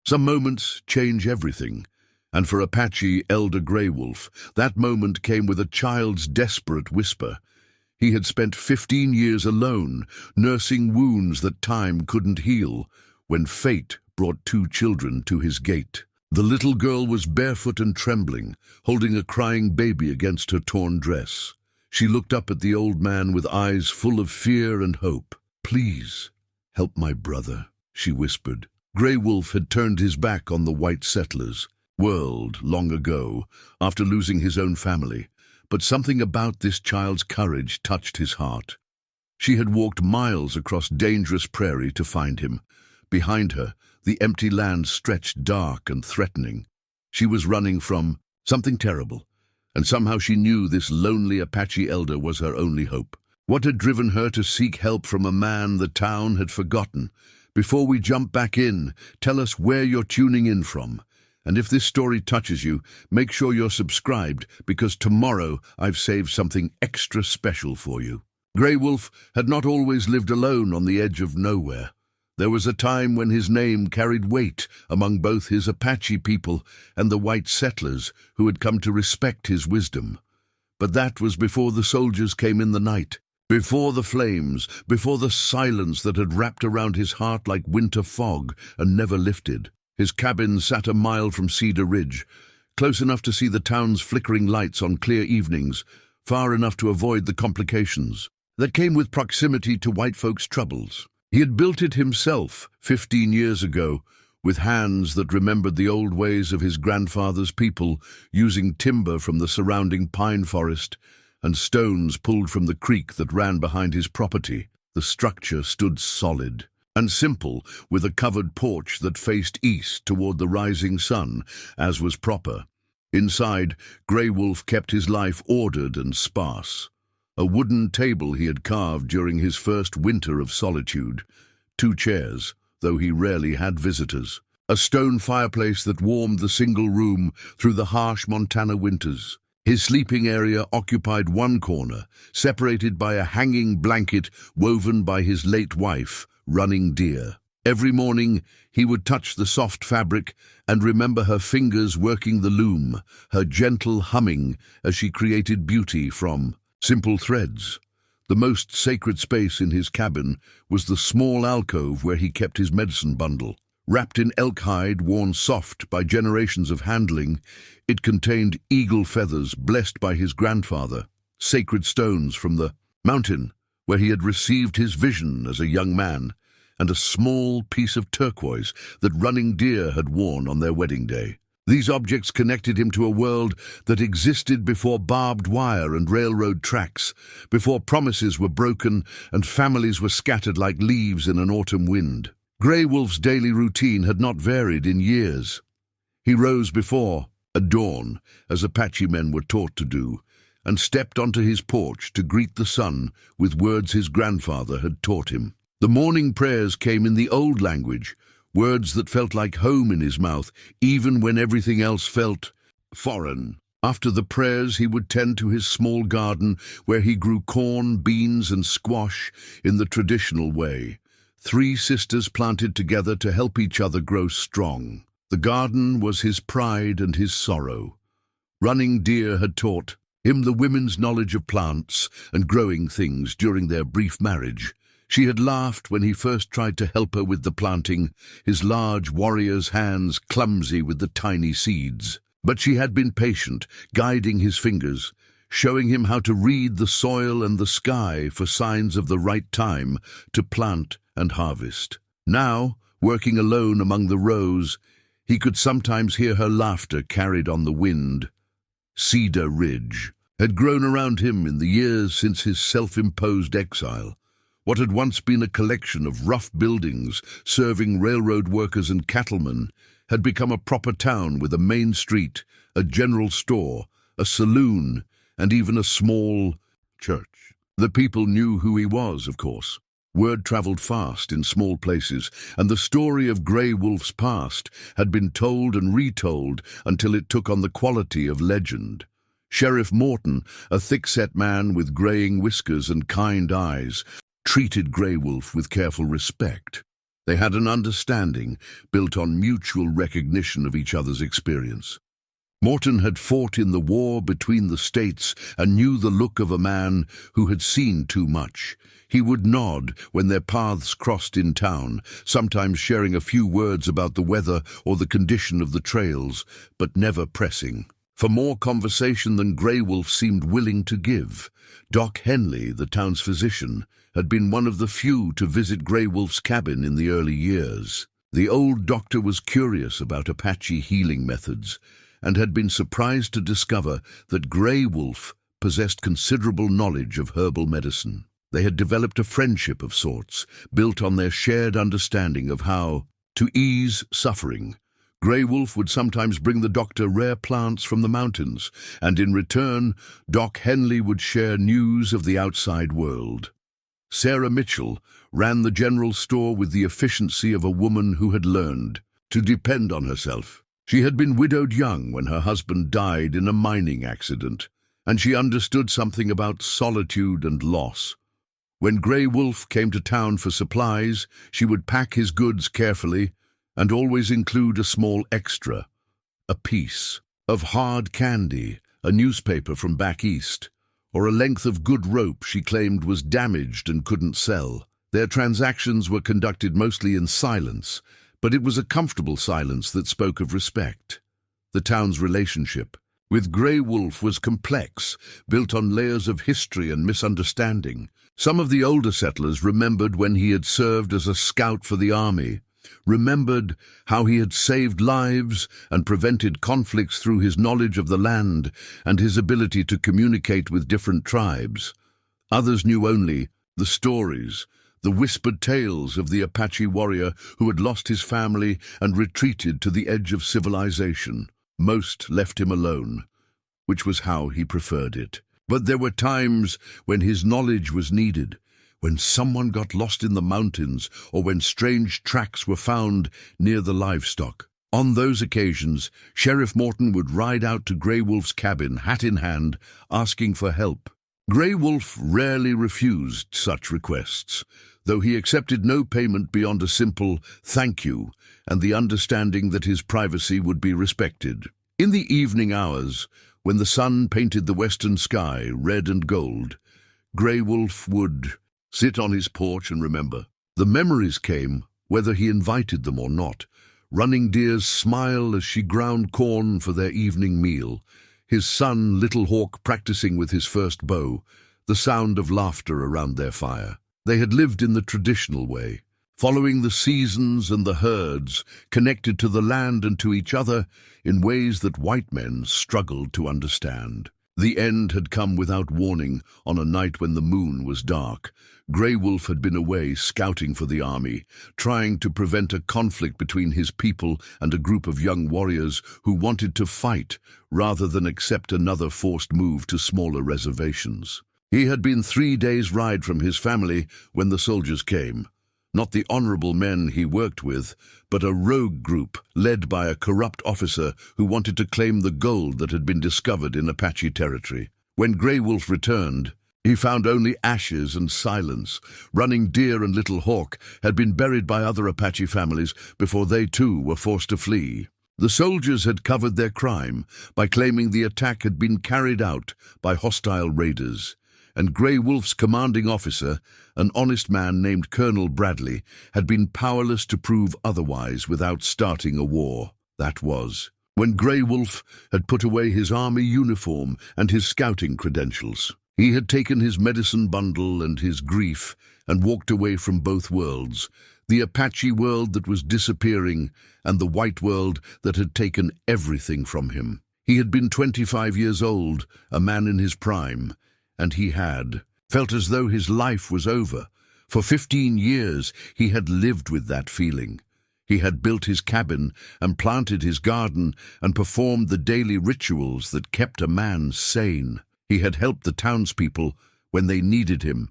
Some moments change everything, and for Apache Elder Grey Wolf, that moment came with a child's desperate whisper. He had spent 15 years alone, nursing wounds that time couldn't heal, when fate brought 2 children to his gate. The little girl was barefoot and trembling, holding a crying baby against her torn dress. She looked up at the old man with eyes full of fear and hope. "Please, help my brother," she whispered. Grey Wolf had turned his back on the white settlers' world long ago, after losing his own family, but something about this child's courage touched his heart. She had walked miles across dangerous prairie to find him. Behind her, the empty land stretched dark and threatening. She was running from something terrible, and somehow she knew this lonely Apache elder was her only hope. What had driven her to seek help from a man the town had forgotten? Before we jump back in, tell us where you're tuning in from. And if this story touches you, make sure you're subscribed, because tomorrow I've saved something extra special for you. Grey Wolf had not always lived alone on the edge of nowhere. There was a time when his name carried weight among both his Apache people and the white settlers who had come to respect his wisdom. But that was before the soldiers came in the night, before the flames, before the silence that had wrapped around his heart like winter fog and never lifted. His cabin sat a mile from Cedar Ridge, close enough to see the town's flickering lights on clear evenings, far enough to avoid the complications that came with proximity to white folks' troubles. He had built it himself 15 years ago, with hands that remembered the old ways of his grandfather's people, using timber from the surrounding pine forest and stones pulled from the creek that ran behind his property. The structure stood solid and simple, with a covered porch that faced east toward the rising sun, as was proper. Inside, Grey Wolf kept his life ordered and sparse. A wooden table he had carved during his first winter of solitude, 2 chairs, though he rarely had visitors, a stone fireplace that warmed the single room through the harsh Montana winters. His sleeping area occupied one corner, separated by a hanging blanket woven by his late wife, Running Deer. Every morning he would touch the soft fabric and remember her fingers working the loom, her gentle humming as she created beauty from simple threads. The most sacred space in his cabin was the small alcove where he kept his medicine bundle. Wrapped in elk hide worn soft by generations of handling, it contained eagle feathers blessed by his grandfather, sacred stones from the mountain where he had received his vision as a young man, and a small piece of turquoise that Running Deer had worn on their wedding day. These objects connected him to a world that existed before barbed wire and railroad tracks, before promises were broken and families were scattered like leaves in an autumn wind. Grey Wolf's daily routine had not varied in years. He rose before dawn, as Apache men were taught to do, and stepped onto his porch to greet the sun with words his grandfather had taught him. The morning prayers came in the old language, words that felt like home in his mouth, even when everything else felt foreign. After the prayers, he would tend to his small garden where he grew corn, beans, and squash in the traditional way. 3 sisters planted together to help each other grow strong. The garden was his pride and his sorrow. Running Deer had taught him the women's knowledge of plants and growing things during their brief marriage. She had laughed when he first tried to help her with the planting, his large warrior's hands clumsy with the tiny seeds. But she had been patient, guiding his fingers, showing him how to read the soil and the sky for signs of the right time to plant and harvest. Now, working alone among the rows, he could sometimes hear her laughter carried on the wind. Cedar Ridge had grown around him in the years since his self-imposed exile. What had once been a collection of rough buildings serving railroad workers and cattlemen had become a proper town with a main street, a general store, a saloon, and even a small church. The people knew who he was, of course. Word traveled fast in small places, and the story of Grey Wolf's past had been told and retold until it took on the quality of legend. Sheriff Morton, a thick-set man with graying whiskers and kind eyes, treated Grey Wolf with careful respect. They had an understanding built on mutual recognition of each other's experience. Morton had fought in the war between the states and knew the look of a man who had seen too much. He would nod when their paths crossed in town, sometimes sharing a few words about the weather or the condition of the trails, but never pressing for more conversation than Grey Wolf seemed willing to give. Doc Henley, the town's physician, had been one of the few to visit Grey Wolf's cabin in the early years. The old doctor was curious about Apache healing methods and had been surprised to discover that Grey Wolf possessed considerable knowledge of herbal medicine. They had developed a friendship of sorts, built on their shared understanding of how to ease suffering. Grey Wolf would sometimes bring the doctor rare plants from the mountains, and in return, Doc Henley would share news of the outside world. Sarah Mitchell ran the general store with the efficiency of a woman who had learned to depend on herself. She had been widowed young when her husband died in a mining accident, and she understood something about solitude and loss. When Grey Wolf came to town for supplies, she would pack his goods carefully and always include a small extra, a piece of hard candy, a newspaper from back east, or a length of good rope she claimed was damaged and couldn't sell. Their transactions were conducted mostly in silence, but it was a comfortable silence that spoke of respect. The town's relationship with Grey Wolf was complex, built on layers of history and misunderstanding. Some of the older settlers remembered when he had served as a scout for the army, remembered how he had saved lives and prevented conflicts through his knowledge of the land and his ability to communicate with different tribes. Others knew only the stories, the whispered tales of the Apache warrior who had lost his family and retreated to the edge of civilization. Most left him alone, which was how he preferred it. But there were times when his knowledge was needed, when someone got lost in the mountains or when strange tracks were found near the livestock. On those occasions, Sheriff Morton would ride out to Grey Wolf's cabin, hat in hand, asking for help. Grey Wolf rarely refused such requests, though he accepted no payment beyond a simple thank you and the understanding that his privacy would be respected. In the evening hours, when the sun painted the western sky red and gold, Grey Wolf would sit on his porch and remember. The memories came, whether he invited them or not. Running Deer's smile as she ground corn for their evening meal, his son Little Hawk practicing with his first bow, the sound of laughter around their fire. They had lived in the traditional way, following the seasons and the herds, connected to the land and to each other in ways that white men struggled to understand. The end had come without warning on a night when the moon was dark. Grey Wolf had been away scouting for the army, trying to prevent a conflict between his people and a group of young warriors who wanted to fight rather than accept another forced move to smaller reservations. He had been 3 days' ride from his family when the soldiers came. Not the honorable men he worked with, but a rogue group led by a corrupt officer who wanted to claim the gold that had been discovered in Apache territory. When Grey Wolf returned, he found only ashes and silence. Running Deer and Little Hawk had been buried by other Apache families before they too were forced to flee. The soldiers had covered their crime by claiming the attack had been carried out by hostile raiders, and Grey Wolf's commanding officer, an honest man named Colonel Bradley, had been powerless to prove otherwise without starting a war. That was when Grey Wolf had put away his army uniform and his scouting credentials. He had taken his medicine bundle and his grief and walked away from both worlds, the Apache world that was disappearing and the white world that had taken everything from him. He had been 25 years old, a man in his prime, and he had felt as though his life was over. For 15 years he had lived with that feeling. He had built his cabin and planted his garden and performed the daily rituals that kept a man sane. He had helped the townspeople when they needed him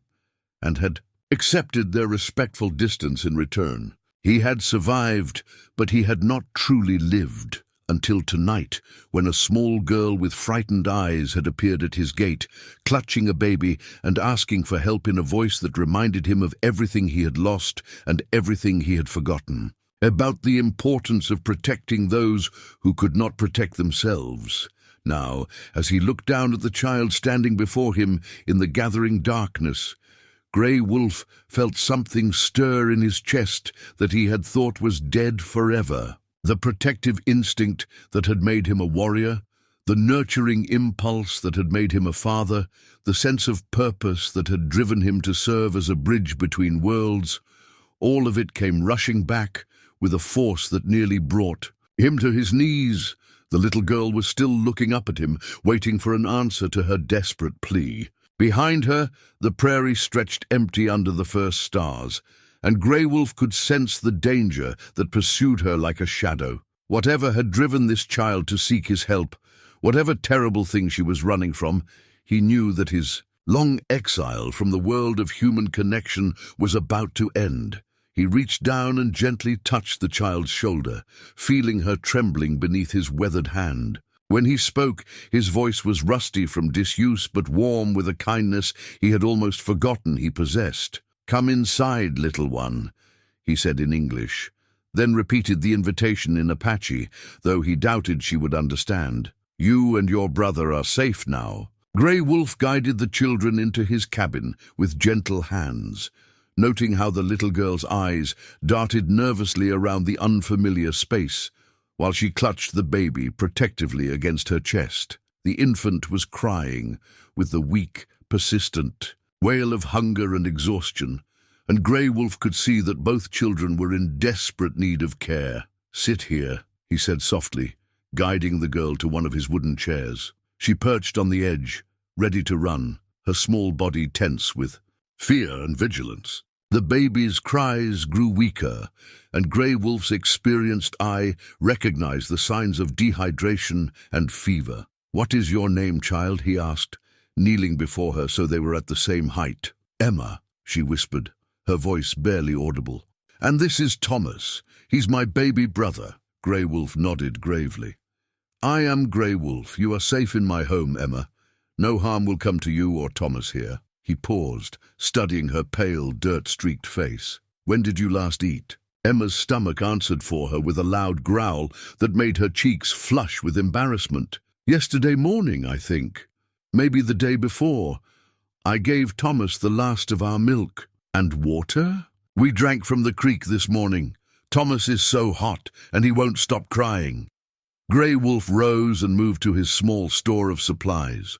and had accepted their respectful distance in return. He had survived, but he had not truly lived. until tonight, when a small girl with frightened eyes had appeared at his gate, clutching a baby and asking for help in a voice that reminded him of everything he had lost and everything he had forgotten, about the importance of protecting those who could not protect themselves. Now, as he looked down at the child standing before him in the gathering darkness, Grey Wolf felt something stir in his chest that he had thought was dead forever. The protective instinct that had made him a warrior, the nurturing impulse that had made him a father, the sense of purpose that had driven him to serve as a bridge between worlds, all of it came rushing back with a force that nearly brought him to his knees. The little girl was still looking up at him, waiting for an answer to her desperate plea. Behind her, the prairie stretched empty under the first stars, and Grey Wolf could sense the danger that pursued her like a shadow. Whatever had driven this child to seek his help, whatever terrible thing she was running from, he knew that his long exile from the world of human connection was about to end. He reached down and gently touched the child's shoulder, feeling her trembling beneath his weathered hand. When he spoke, his voice was rusty from disuse but warm with a kindness he had almost forgotten he possessed. "Come inside, little one," he said in English, then repeated the invitation in Apache, though he doubted she would understand. "You and your brother are safe now." Grey Wolf guided the children into his cabin with gentle hands, noting how the little girl's eyes darted nervously around the unfamiliar space, while she clutched the baby protectively against her chest. The infant was crying, with the weak, persistent wail of hunger and exhaustion, and Grey Wolf could see that both children were in desperate need of care. "Sit here," he said softly, guiding the girl to one of his wooden chairs. She perched on the edge, ready to run, her small body tense with fear and vigilance. The baby's cries grew weaker, and Grey Wolf's experienced eye recognized the signs of dehydration and fever. "What is your name, child?" he asked, kneeling before her so they were at the same height. "Emma," she whispered, her voice barely audible. "And this is Thomas. He's my baby brother." Grey Wolf nodded gravely. "I am Grey Wolf. You are safe in my home, Emma. No harm will come to you or Thomas here." He paused, studying her pale, dirt-streaked face. "When did you last eat?" Emma's stomach answered for her with a loud growl that made her cheeks flush with embarrassment. "Yesterday morning, I think. Maybe the day before. I gave Thomas the last of our milk." "And water?" "We drank from the creek this morning. Thomas is so hot, and he won't stop crying." Grey Wolf rose and moved to his small store of supplies.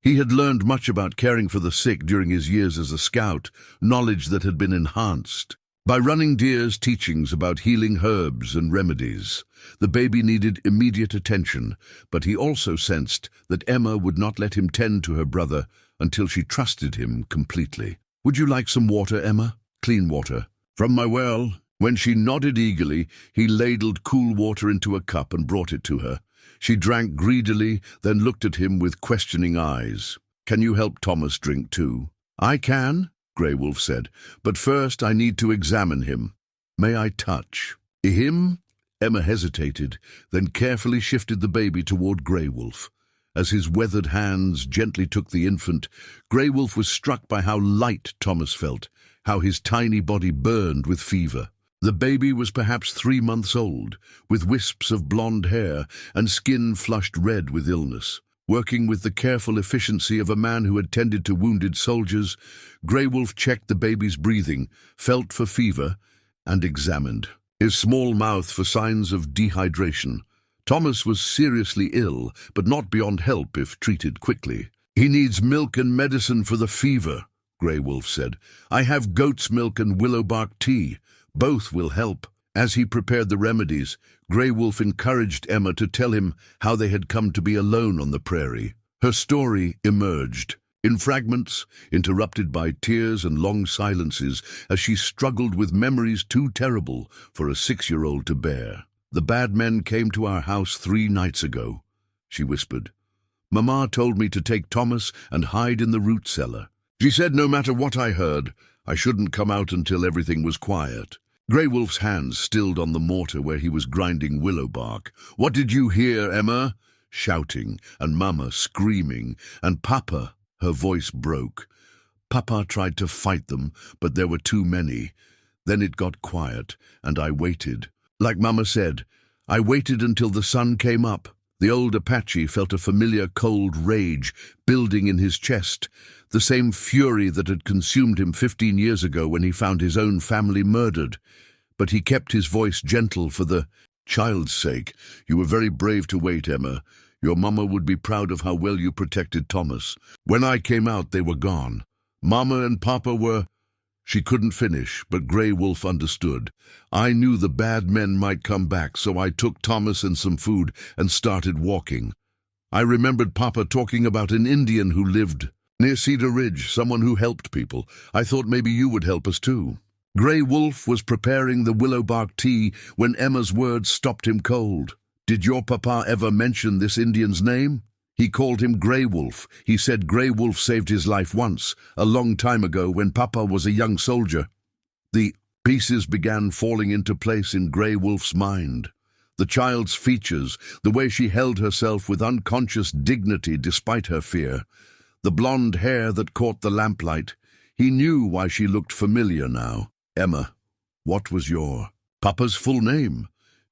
He had learned much about caring for the sick during his years as a scout, knowledge that had been enhanced by running Deer's teachings about healing herbs and remedies. The baby needed immediate attention, but he also sensed that Emma would not let him tend to her brother until she trusted him completely. "Would you like some water, Emma?" "Clean water." "From my well." When she nodded eagerly, he ladled cool water into a cup and brought it to her. She drank greedily, then looked at him with questioning eyes. "Can you help Thomas drink too?" "I can," Grey Wolf said, "but first I need to examine him." "May I touch?" "Him?" Emma hesitated, then carefully shifted the baby toward Grey Wolf. As his weathered hands gently took the infant, Grey Wolf was struck by how light Thomas felt, how his tiny body burned with fever. The baby was perhaps 3 months old, with wisps of blonde hair and skin flushed red with illness. Working with the careful efficiency of a man who had tended to wounded soldiers, Grey Wolf checked the baby's breathing, felt for fever, and examined his small mouth for signs of dehydration. Thomas was seriously ill, but not beyond help if treated quickly. "He needs milk and medicine for the fever," Grey Wolf said. "I have goat's milk and willow bark tea. Both will help." As he prepared the remedies, Grey Wolf encouraged Emma to tell him how they had come to be alone on the prairie. Her story emerged, in fragments, interrupted by tears and long silences, as she struggled with memories too terrible for a 6-year-old to bear. "The bad men came to our house 3 nights ago," she whispered. "Mama told me to take Thomas and hide in the root cellar. She said no matter what I heard, I shouldn't come out until everything was quiet. Grey Wolf's hands stilled on the mortar where he was grinding willow bark. "What did you hear, Emma?" Shouting, and Mama screaming, and Papa, her voice broke. Papa tried to fight them, but there were too many. Then it got quiet, and I waited. Like Mama said, I waited until the sun came up. The old Apache felt a familiar cold rage building in his chest, the same fury that had consumed him 15 years ago when he found his own family murdered. But he kept his voice gentle for the child's sake. "You were very brave to wait, Emma. Your mama would be proud of how well you protected Thomas. When I came out, they were gone. Mama and Papa were—" She couldn't finish, but Grey Wolf understood. "I knew the bad men might come back, so I took Thomas and some food and started walking. I remembered Papa talking about an Indian who lived near Cedar Ridge, someone who helped people. I thought maybe you would help us too." Grey Wolf was preparing the willowbark tea when Emma's words stopped him cold. "Did your papa ever mention this Indian's name?" "He called him Grey Wolf. He said Grey Wolf saved his life once, a long time ago when Papa was a young soldier." The pieces began falling into place in Grey Wolf's mind. The child's features, the way she held herself with unconscious dignity despite her fear, the blonde hair that caught the lamplight. He knew why she looked familiar now. "Emma, what was your Papa's full name?"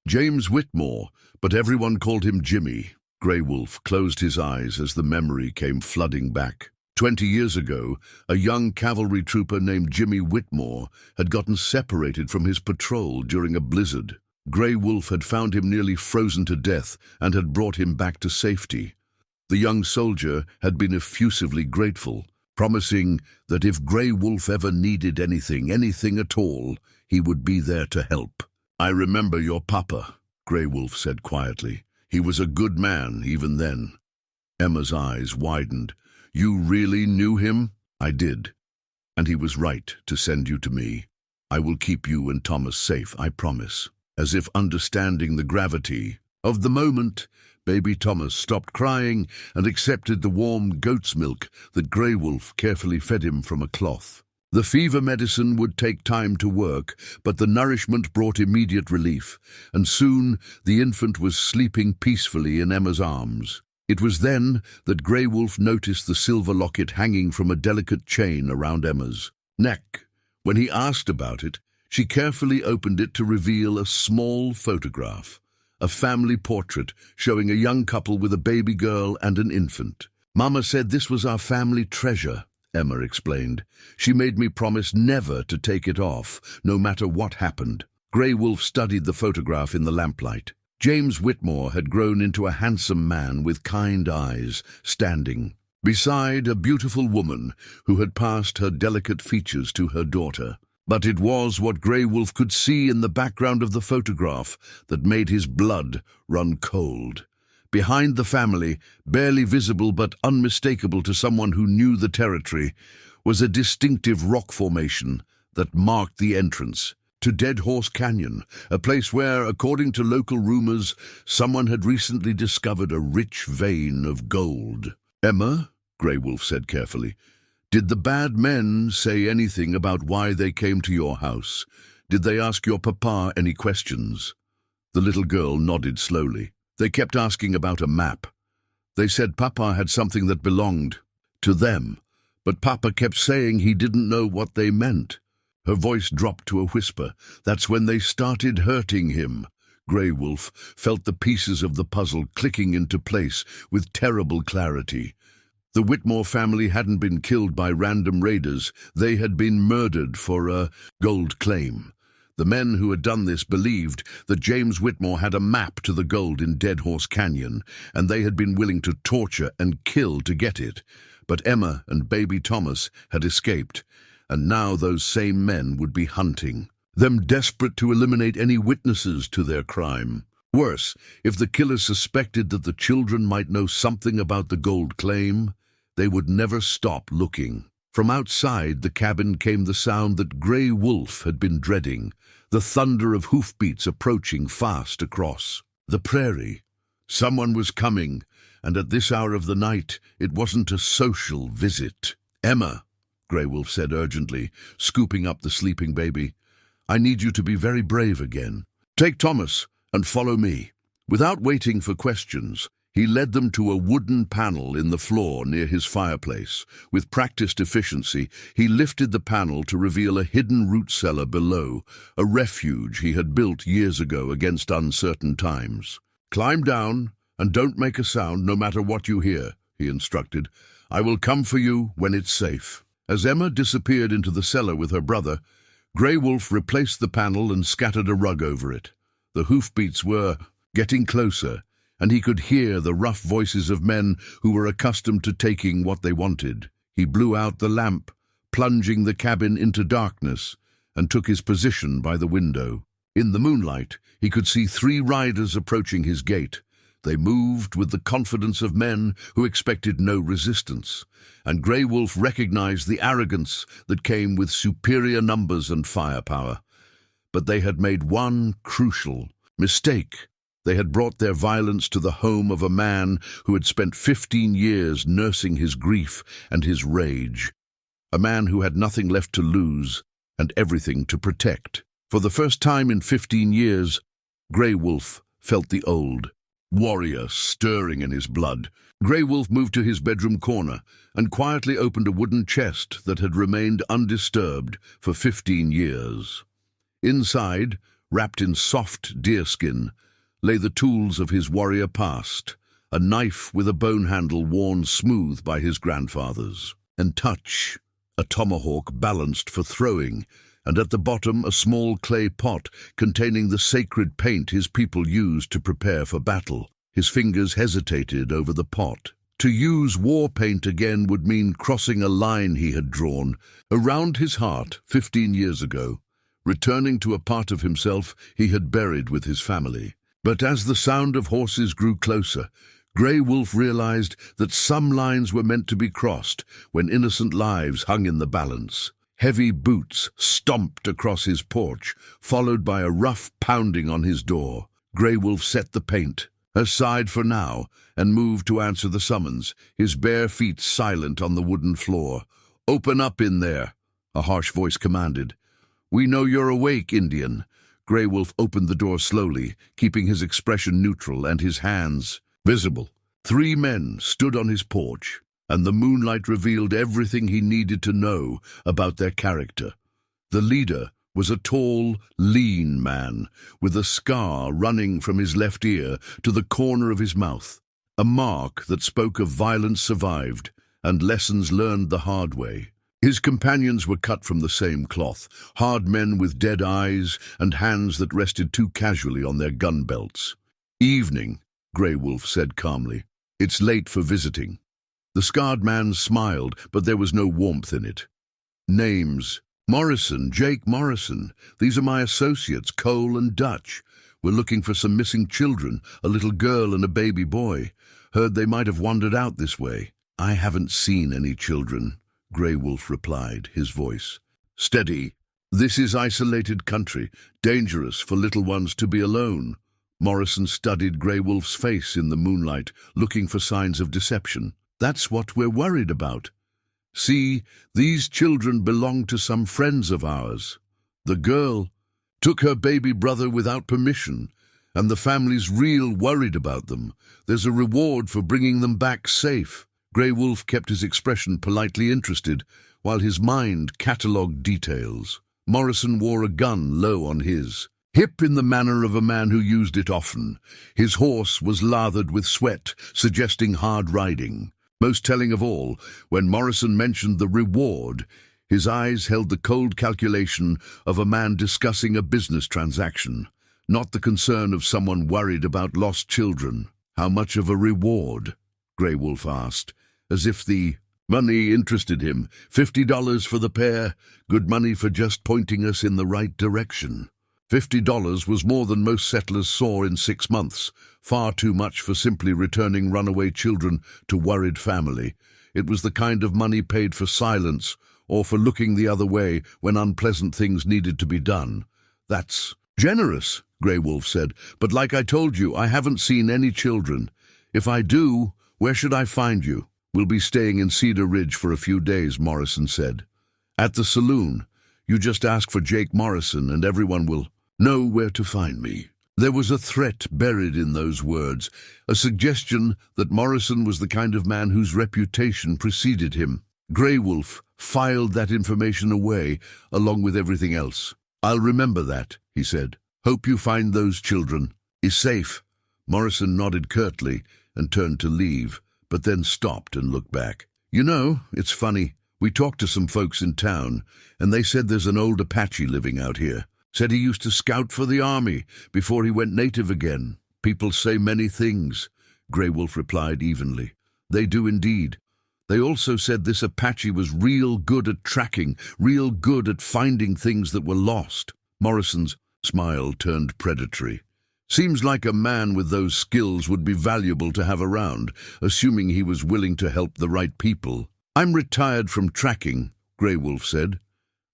"James Whitmore, but everyone called him Jimmy." Grey Wolf closed his eyes as the memory came flooding back. 20 years ago, a young cavalry trooper named Jimmy Whitmore had gotten separated from his patrol during a blizzard. Grey Wolf had found him nearly frozen to death and had brought him back to safety. The young soldier had been effusively grateful, promising that if Grey Wolf ever needed anything at all, he would be there to help. "I remember your papa," Grey Wolf said quietly. "He was a good man even then." Emma's eyes widened. "You really knew him?" "I did. And he was right to send you to me. I will keep you and Thomas safe, I promise." As if understanding the gravity of the moment, baby Thomas stopped crying and accepted the warm goat's milk that Grey Wolf carefully fed him from a cloth. The fever medicine would take time to work, but the nourishment brought immediate relief, and soon the infant was sleeping peacefully in Emma's arms. It was then that Grey Wolf noticed the silver locket hanging from a delicate chain around Emma's neck. When he asked about it, she carefully opened it to reveal a small photograph, a family portrait showing a young couple with a baby girl and an infant. "Mama said this was our family treasure," Emma explained. "She made me promise never to take it off, no matter what happened." Grey Wolf studied the photograph in the lamplight. James Whitmore had grown into a handsome man with kind eyes, standing beside a beautiful woman who had passed her delicate features to her daughter. But it was what Grey Wolf could see in the background of the photograph that made his blood run cold. Behind the family, barely visible but unmistakable to someone who knew the territory, was a distinctive rock formation that marked the entrance to Dead Horse Canyon, a place where, according to local rumors, someone had recently discovered a rich vein of gold. "Emma," Grey Wolf said carefully, "did the bad men say anything about why they came to your house? Did they ask your papa any questions?" The little girl nodded slowly. "They kept asking about a map. They said Papa had something that belonged to them, but Papa kept saying he didn't know what they meant." Her voice dropped to a whisper. "That's when they started hurting him." Grey Wolf felt the pieces of the puzzle clicking into place with terrible clarity. The Whitmore family hadn't been killed by random raiders. They had been murdered for a gold claim. The men who had done this believed that James Whitmore had a map to the gold in Dead Horse Canyon, and they had been willing to torture and kill to get it. But Emma and baby Thomas had escaped, and now those same men would be hunting them, desperate to eliminate any witnesses to their crime. Worse, if the killers suspected that the children might know something about the gold claim, they would never stop looking. From outside the cabin came the sound that Grey Wolf had been dreading, the thunder of hoofbeats approaching fast across the prairie. Someone was coming, and at this hour of the night it wasn't a social visit. "Emma," Grey Wolf said urgently, scooping up the sleeping baby, I need you to be very brave again. Take Thomas and follow me." Without waiting for questions, he led them to a wooden panel in the floor near his fireplace. With practiced efficiency, he lifted the panel to reveal a hidden root cellar below, a refuge he had built years ago against uncertain times. "Climb down and don't make a sound no matter what you hear," he instructed. "I will come for you when it's safe." As Emma disappeared into the cellar with her brother, Grey Wolf replaced the panel and scattered a rug over it. The hoofbeats were getting closer, and he could hear the rough voices of men who were accustomed to taking what they wanted. He blew out the lamp, plunging the cabin into darkness, and took his position by the window. In the moonlight, he could see 3 riders approaching his gate. They moved with the confidence of men who expected no resistance, and Grey Wolf recognized the arrogance that came with superior numbers and firepower. But they had made one crucial mistake. They had brought their violence to the home of a man who had spent 15 years nursing his grief and his rage. A man who had nothing left to lose and everything to protect. For the first time in 15 years, Grey Wolf felt the old warrior stirring in his blood. Grey Wolf moved to his bedroom corner and quietly opened a wooden chest that had remained undisturbed for 15 years. Inside, wrapped in soft deerskin, lay the tools of his warrior past, a knife with a bone handle worn smooth by his grandfathers, and touch, a tomahawk balanced for throwing, and at the bottom a small clay pot containing the sacred paint his people used to prepare for battle. His fingers hesitated over the pot. To use war paint again would mean crossing a line he had drawn around his heart 15 years ago, returning to a part of himself he had buried with his family. But as the sound of horses grew closer, Grey Wolf realized that some lines were meant to be crossed when innocent lives hung in the balance. Heavy boots stomped across his porch, followed by a rough pounding on his door. Grey Wolf set the paint aside for now and moved to answer the summons, his bare feet silent on the wooden floor. "Open up in there," a harsh voice commanded. "We know you're awake, Indian." Grey Wolf opened the door slowly, keeping his expression neutral and his hands visible. 3 men stood on his porch, and the moonlight revealed everything he needed to know about their character. The leader was a tall, lean man, with a scar running from his left ear to the corner of his mouth, a mark that spoke of violence survived and lessons learned the hard way. His companions were cut from the same cloth, hard men with dead eyes and hands that rested too casually on their gun belts. "Evening," Grey Wolf said calmly. "It's late for visiting." The scarred man smiled, but there was no warmth in it. "Names: Morrison, Jake Morrison. These are my associates, Cole and Dutch. We're looking for some missing children, a little girl and a baby boy. Heard they might have wandered out this way." "I haven't seen any children," Grey Wolf replied, his voice steady. "This is isolated country, dangerous for little ones to be alone." Morrison studied Grey Wolf's face in the moonlight, looking for signs of deception. "That's what we're worried about. See, these children belong to some friends of ours. The girl took her baby brother without permission, and the family's real worried about them. There's a reward for bringing them back safe." Grey Wolf kept his expression politely interested, while his mind catalogued details. Morrison wore a gun low on his hip in the manner of a man who used it often. His horse was lathered with sweat, suggesting hard riding. Most telling of all, when Morrison mentioned the reward, his eyes held the cold calculation of a man discussing a business transaction, not the concern of someone worried about lost children. "How much of a reward?" Grey Wolf asked, as if the money interested him. $50 for the pair, good money for just pointing us in the right direction." $50 was more than most settlers saw in 6 months, far too much for simply returning runaway children to worried family. It was the kind of money paid for silence or for looking the other way when unpleasant things needed to be done. "That's generous," Grey Wolf said, "but like I told you, I haven't seen any children. If I do, where should I find you?" "We'll be staying in Cedar Ridge for a few days," Morrison said. "At the saloon. You just ask for Jake Morrison and everyone will know where to find me." There was a threat buried in those words, a suggestion that Morrison was the kind of man whose reputation preceded him. Grey Wolf filed that information away, along with everything else. "I'll remember that," he said. "Hope you find those children. Is safe." Morrison nodded curtly and turned to leave, but then stopped and looked back. "You know, it's funny. We talked to some folks in town, and they said there's an old Apache living out here. Said he used to scout for the army before he went native again." "People say many things," Grey Wolf replied evenly. "They do indeed. They also said this Apache was real good at tracking, real good at finding things that were lost." Morrison's smile turned predatory. "Seems like a man with those skills would be valuable to have around, assuming he was willing to help the right people." "I'm retired from tracking," Grey Wolf said.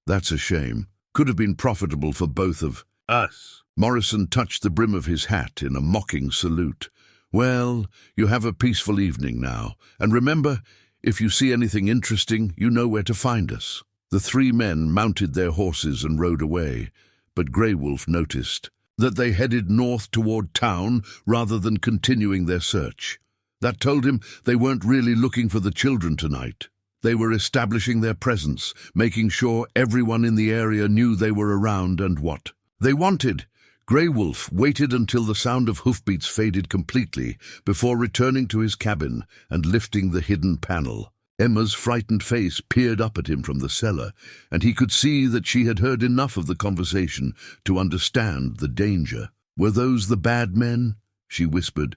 "That's a shame. Could have been profitable for both of us." Morrison touched the brim of his hat in a mocking salute. "Well, you have a peaceful evening now, and remember, if you see anything interesting, you know where to find us." The three men mounted their horses and rode away, but Grey Wolf noticed that they headed north toward town rather than continuing their search. That told him they weren't really looking for the children tonight. They were establishing their presence, making sure everyone in the area knew they were around and what they wanted. Grey Wolf waited until the sound of hoofbeats faded completely before returning to his cabin and lifting the hidden panel. Emma's frightened face peered up at him from the cellar, and he could see that she had heard enough of the conversation to understand the danger. "Were those the bad men?" she whispered,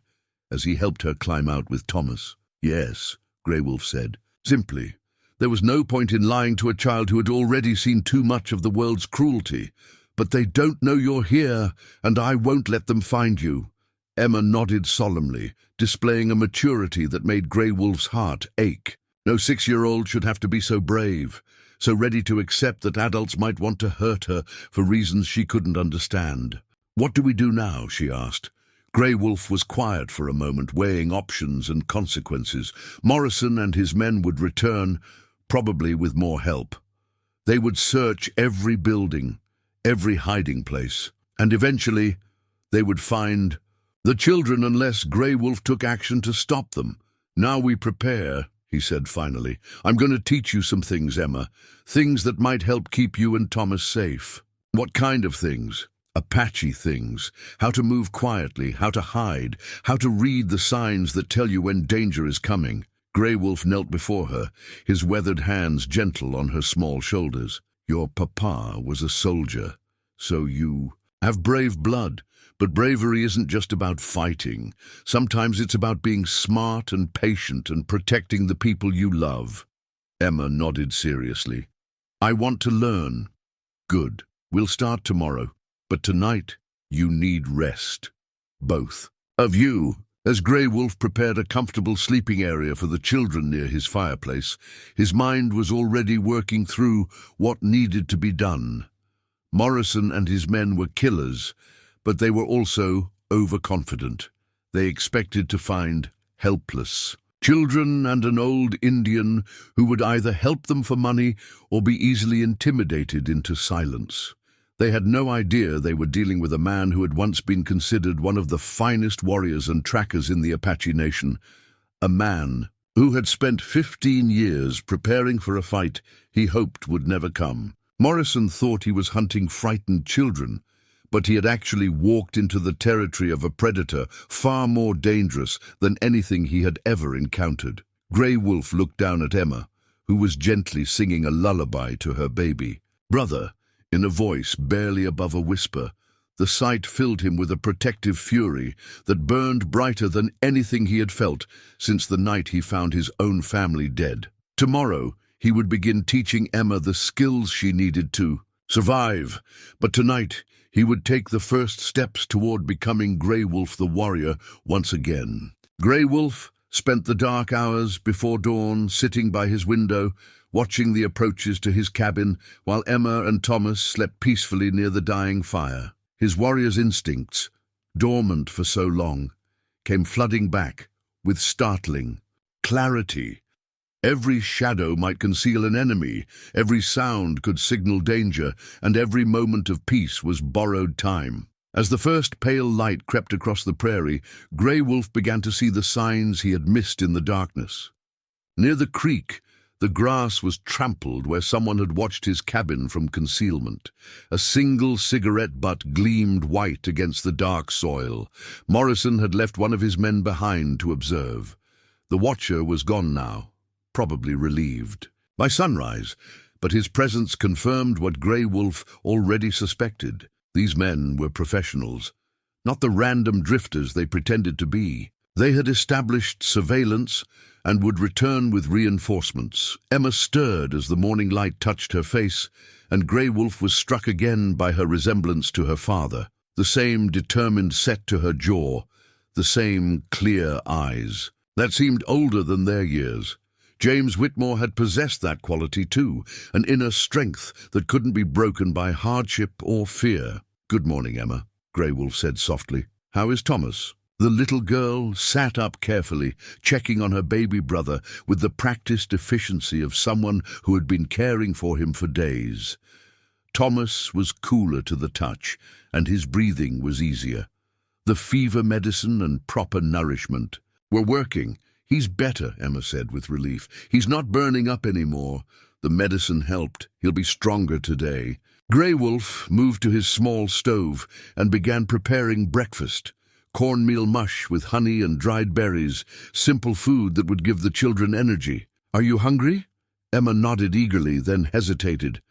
as he helped her climb out with Thomas. "Yes," Grey Wolf said. Simply, there was no point in lying to a child who had already seen too much of the world's cruelty. "But they don't know you're here, and I won't let them find you." Emma nodded solemnly, displaying a maturity that made Grey Wolf's heart ache. No 6-year-old should have to be so brave, so ready to accept that adults might want to hurt her for reasons she couldn't understand. "What do we do now?" she asked. Grey Wolf was quiet for a moment, weighing options and consequences. Morrison and his men would return, probably with more help. They would search every building, every hiding place, and eventually they would find the children unless Grey Wolf took action to stop them. "Now we prepare," he said finally. "I'm going to teach you some things, Emma. Things that might help keep you and Thomas safe." "What kind of things?" "Apache things. How to move quietly, how to hide, how to read the signs that tell you when danger is coming." Grey Wolf knelt before her, his weathered hands gentle on her small shoulders. "Your papa was a soldier, so you have brave blood. But bravery isn't just about fighting. Sometimes it's about being smart and patient and protecting the people you love." Emma nodded seriously. "I want to learn." "Good. We'll start tomorrow. But tonight, you need rest. Both of you." As Grey Wolf prepared a comfortable sleeping area for the children near his fireplace, his mind was already working through what needed to be done. Morrison and his men were killers, but they were also overconfident. They expected to find helpless children and an old Indian who would either help them for money or be easily intimidated into silence. They had no idea they were dealing with a man who had once been considered one of the finest warriors and trackers in the Apache Nation, a man who had spent 15 years preparing for a fight he hoped would never come. Morrison thought he was hunting frightened children, but he had actually walked into the territory of a predator far more dangerous than anything he had ever encountered. Grey Wolf looked down at Emma, who was gently singing a lullaby to her baby. "Brother," in a voice barely above a whisper. The sight filled him with a protective fury that burned brighter than anything he had felt since the night he found his own family dead. Tomorrow, he would begin teaching Emma the skills she needed to survive, but tonight he would take the first steps toward becoming Grey Wolf the warrior once again. Grey Wolf spent the dark hours before dawn sitting by his window, watching the approaches to his cabin, while Emma and Thomas slept peacefully near the dying fire. His warrior's instincts, dormant for so long, came flooding back with startling clarity. Every shadow might conceal an enemy, every sound could signal danger, and every moment of peace was borrowed time. As the first pale light crept across the prairie, Grey Wolf began to see the signs he had missed in the darkness. Near the creek, the grass was trampled where someone had watched his cabin from concealment. A single cigarette butt gleamed white against the dark soil. Morrison had left one of his men behind to observe. The watcher was gone now, probably relieved. By sunrise, but his presence confirmed what Grey Wolf already suspected. These men were professionals, not the random drifters they pretended to be. They had established surveillance and would return with reinforcements. Emma stirred as the morning light touched her face, and Grey Wolf was struck again by her resemblance to her father. The same determined set to her jaw, the same clear eyes. That seemed older than their years. James Whitmore had possessed that quality too, an inner strength that couldn't be broken by hardship or fear. "Good morning, Emma," Grey Wolf said softly. "How is Thomas?" The little girl sat up carefully, checking on her baby brother with the practiced efficiency of someone who had been caring for him for days. Thomas was cooler to the touch, and his breathing was easier. The fever medicine and proper nourishment were working. "He's better," Emma said with relief. "He's not burning up anymore. The medicine helped. He'll be stronger today." Grey Wolf moved to his small stove and began preparing breakfast. Cornmeal mush with honey and dried berries, simple food that would give the children energy. "Are you hungry?" Emma nodded eagerly, then hesitated.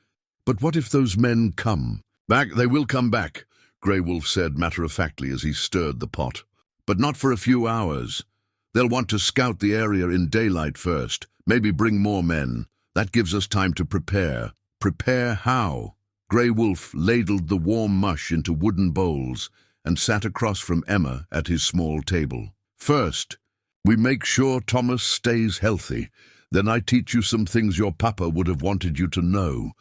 "But what if those men come?" "Back, they will come back," Grey Wolf said matter-of-factly as he stirred the pot. "But not for a few hours. They'll want to scout the area in daylight first, maybe bring more men. That gives us time to prepare." "Prepare how?" Grey Wolf ladled the warm mush into wooden bowls and sat across from Emma at his small table. "First, we make sure Thomas stays healthy. Then I teach you some things your papa would have wanted you to know."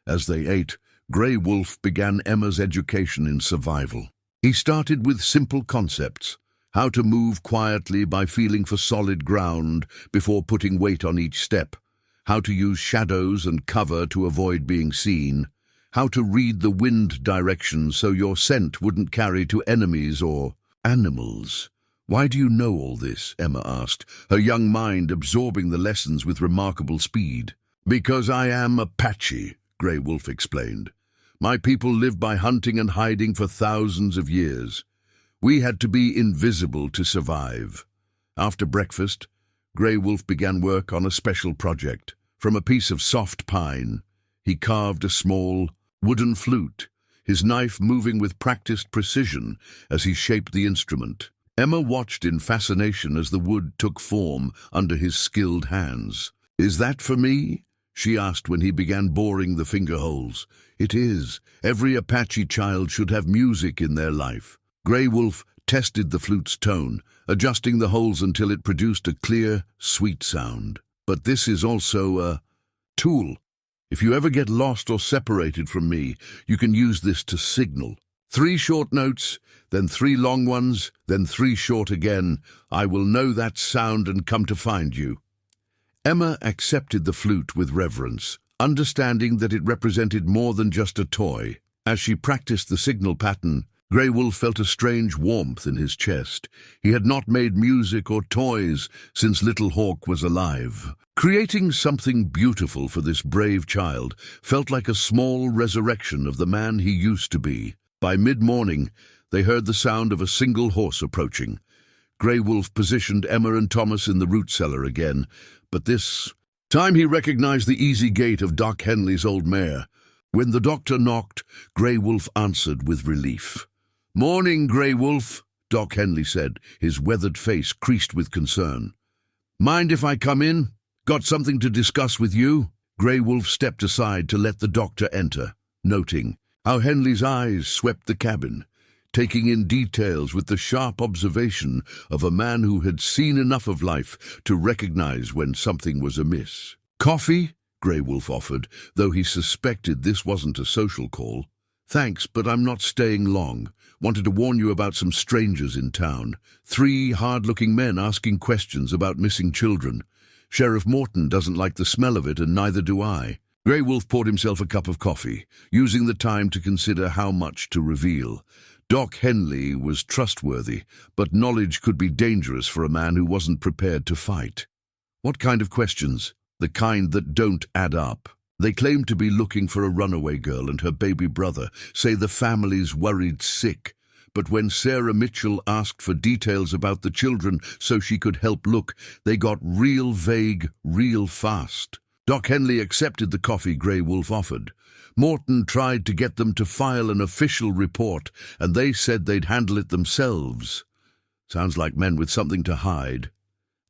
As they ate, Grey Wolf began Emma's education in survival. He started with simple concepts: how to move quietly by feeling for solid ground before putting weight on each step, how to use shadows and cover to avoid being seen, how to read the wind direction so your scent wouldn't carry to enemies or animals. "Why do you know all this?" Emma asked, her young mind absorbing the lessons with remarkable speed. "Because I am Apache," Grey Wolf explained. "My people lived by hunting and hiding for thousands of years. We had to be invisible to survive." After breakfast, Grey Wolf began work on a special project. From a piece of soft pine, he carved a small wooden flute, his knife moving with practiced precision as he shaped the instrument. Emma watched in fascination as the wood took form under his skilled hands. "Is that for me?" she asked when he began boring the finger holes. "It is. Every Apache child should have music in their life." Grey Wolf tested the flute's tone, adjusting the holes until it produced a clear, sweet sound. "But this is also a tool. If you ever get lost or separated from me, you can use this to signal. 3 short notes, then 3 long ones, then 3 short again. I will know that sound and come to find you." Emma accepted the flute with reverence, understanding that it represented more than just a toy. As she practiced the signal pattern, Grey Wolf felt a strange warmth in his chest. He had not made music or toys since Little Hawk was alive. Creating something beautiful for this brave child felt like a small resurrection of the man he used to be. By mid-morning, they heard the sound of a single horse approaching. Grey Wolf positioned Emma and Thomas in the root cellar again, but this time he recognized the easy gait of Doc Henley's old mare. When the doctor knocked, Grey Wolf answered with relief. "Morning, Grey Wolf," Doc Henley said, his weathered face creased with concern. "Mind if I come in? Got something to discuss with you?" Grey Wolf stepped aside to let the doctor enter, noting how Henley's eyes swept the cabin, taking in details with the sharp observation of a man who had seen enough of life to recognize when something was amiss. "Coffee?" Grey Wolf offered, though he suspected this wasn't a social call. "Thanks, but I'm not staying long. Wanted to warn you about some strangers in town. 3 hard-looking men asking questions about missing children. Sheriff Morton doesn't like the smell of it, and neither do I. Grey Wolf poured himself a cup of coffee, using the time to consider how much to reveal. Doc Henley was trustworthy, but knowledge could be dangerous for a man who wasn't prepared to fight. What kind of questions? The kind that don't add up. They claim to be looking for a runaway girl and her baby brother, say the family's worried sick. But when Sarah Mitchell asked for details about the children so she could help look, they got real vague, real fast. Doc Henley accepted the coffee Grey Wolf offered. Morton tried to get them to file an official report, and they said they'd handle it themselves. Sounds like men with something to hide.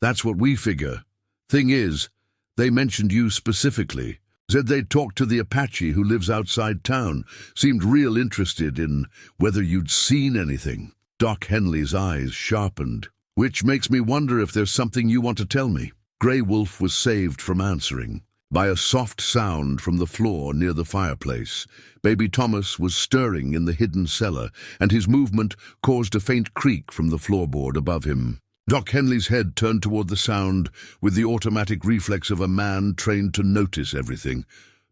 That's what we figure. Thing is, they mentioned you specifically. Said they'd talked to the Apache who lives outside town. Seemed real interested in whether you'd seen anything. Doc Henley's eyes sharpened. Which makes me wonder if there's something you want to tell me. Grey Wolf was saved from answering by a soft sound from the floor near the fireplace. Baby Thomas was stirring in the hidden cellar, and his movement caused a faint creak from the floorboard above him. Doc Henley's head turned toward the sound with the automatic reflex of a man trained to notice everything.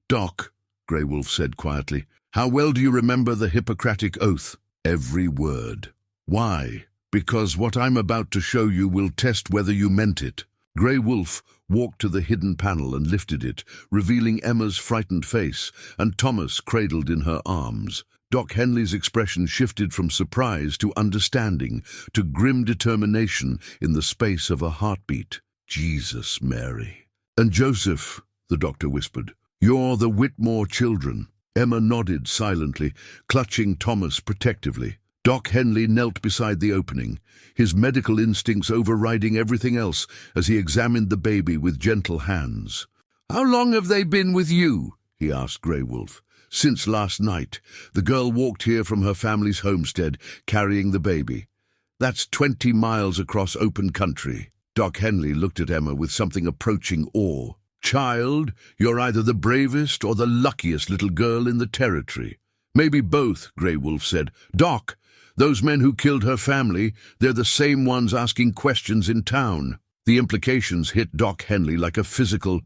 "Doc," Grey Wolf said quietly, "how well do you remember the Hippocratic Oath?" "Every word." "Why?" "Because what I'm about to show you will test whether you meant it." Grey Wolf walked to the hidden panel and lifted it, revealing Emma's frightened face and Thomas cradled in her arms. Doc Henley's expression shifted from surprise to understanding to grim determination in the space of a heartbeat. "Jesus, Mary." "And Joseph," the doctor whispered. "You're the Whitmore children." Emma nodded silently, clutching Thomas protectively. Doc Henley knelt beside the opening, his medical instincts overriding everything else as he examined the baby with gentle hands. "How long have they been with you?" he asked Grey Wolf. "Since last night. The girl walked here from her family's homestead, carrying the baby. That's 20 miles across open country." Doc Henley looked at Emma with something approaching awe. "Child, you're either the bravest or the luckiest little girl in the territory." "Maybe both," Grey Wolf said. "Doc, those men who killed her family, they're the same ones asking questions in town." The implications hit Doc Henley like a physical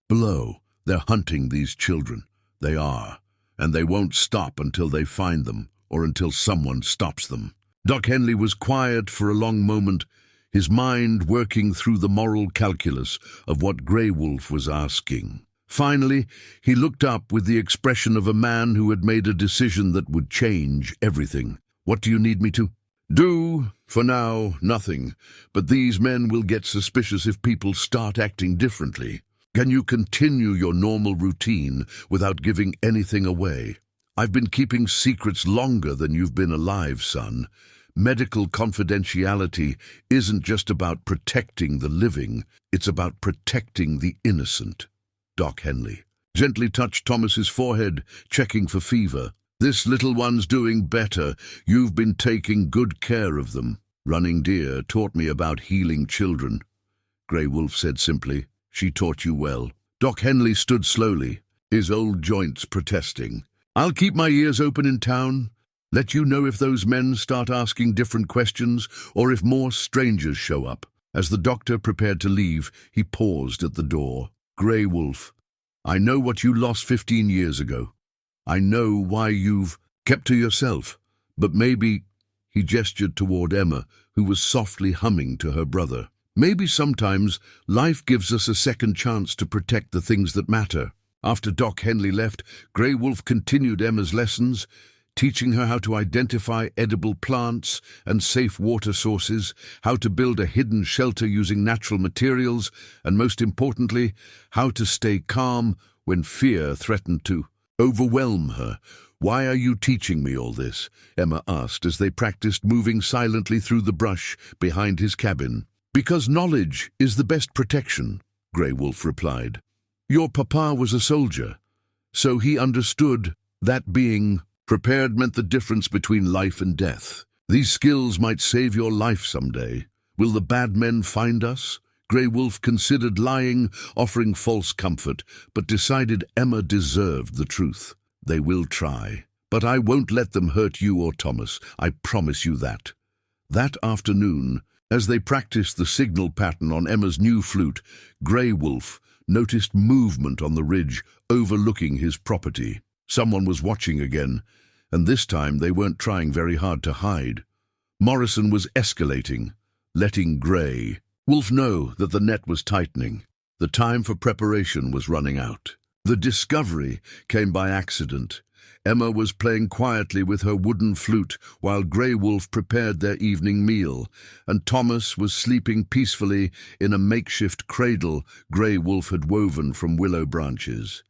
blow. They're hunting these children. They are. And they won't stop until they find them, or until someone stops them. Doc Henley was quiet for a long moment, his mind working through the moral calculus of what Grey Wolf was asking. Finally, he looked up with the expression of a man who had made a decision that would change everything. "What do you need me to do?" "For now, nothing. But these men will get suspicious if people start acting differently. Can you continue your normal routine without giving anything away? I've been keeping secrets longer than you've been alive, son. Medical confidentiality isn't just about protecting the living, it's about protecting the innocent." Doc Henley gently touched Thomas's forehead, checking for fever. "This little one's doing better. You've been taking good care of them. Running Deer taught me about healing children." Grey Wolf said simply, "She taught you well." Doc Henley stood slowly, his old joints protesting. "I'll keep my ears open in town. Let you know if those men start asking different questions or if more strangers show up." As the doctor prepared to leave, he paused at the door. "Grey Wolf, I know what you lost 15 years ago. I know why you've kept to yourself, but maybe—" He gestured toward Emma, who was softly humming to her brother. "Maybe sometimes life gives us a second chance to protect the things that matter." After Doc Henley left, Grey Wolf continued Emma's lessons, teaching her how to identify edible plants and safe water sources, how to build a hidden shelter using natural materials, and most importantly, how to stay calm when fear threatened to overwhelm her. "Why are you teaching me all this?" Emma asked as they practiced moving silently through the brush behind his cabin. "Because knowledge is the best protection," Grey Wolf replied. "Your papa was a soldier, so he understood that being prepared meant the difference between life and death. These skills might save your life someday. Will the bad men find us?" Grey Wolf considered lying, offering false comfort, but decided Emma deserved the truth. "They will try, but I won't let them hurt you or Thomas. I promise you that." That afternoon, As they practiced the signal pattern on Emma's new flute, Grey Wolf noticed movement on the ridge overlooking his property. Someone was watching again, and this time they weren't trying very hard to hide. Morrison was escalating, letting Grey Wolf know that the net was tightening. The time for preparation was running out. The discovery came by accident. Emma was playing quietly with her wooden flute while Grey Wolf prepared their evening meal, and Thomas was sleeping peacefully in a makeshift cradle Grey Wolf had woven from willow branches.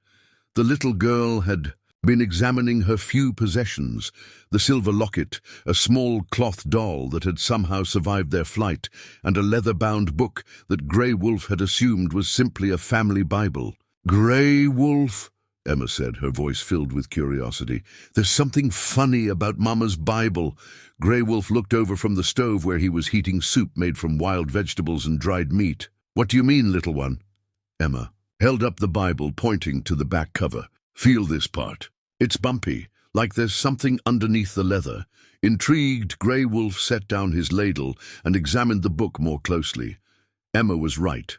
The little girl had been examining her few possessions, the silver locket, a small cloth doll that had somehow survived their flight, and a leather-bound book that Grey Wolf had assumed was simply a family Bible. "Grey Wolf," Emma said, her voice filled with curiosity. "There's something funny about Mama's Bible." Grey Wolf looked over from the stove where he was heating soup made from wild vegetables and dried meat. "What do you mean, little one?" Emma held up the Bible, pointing to the back cover. "Feel this part. It's bumpy, like there's something underneath the leather." Intrigued, Grey Wolf set down his ladle and examined the book more closely. Emma was right.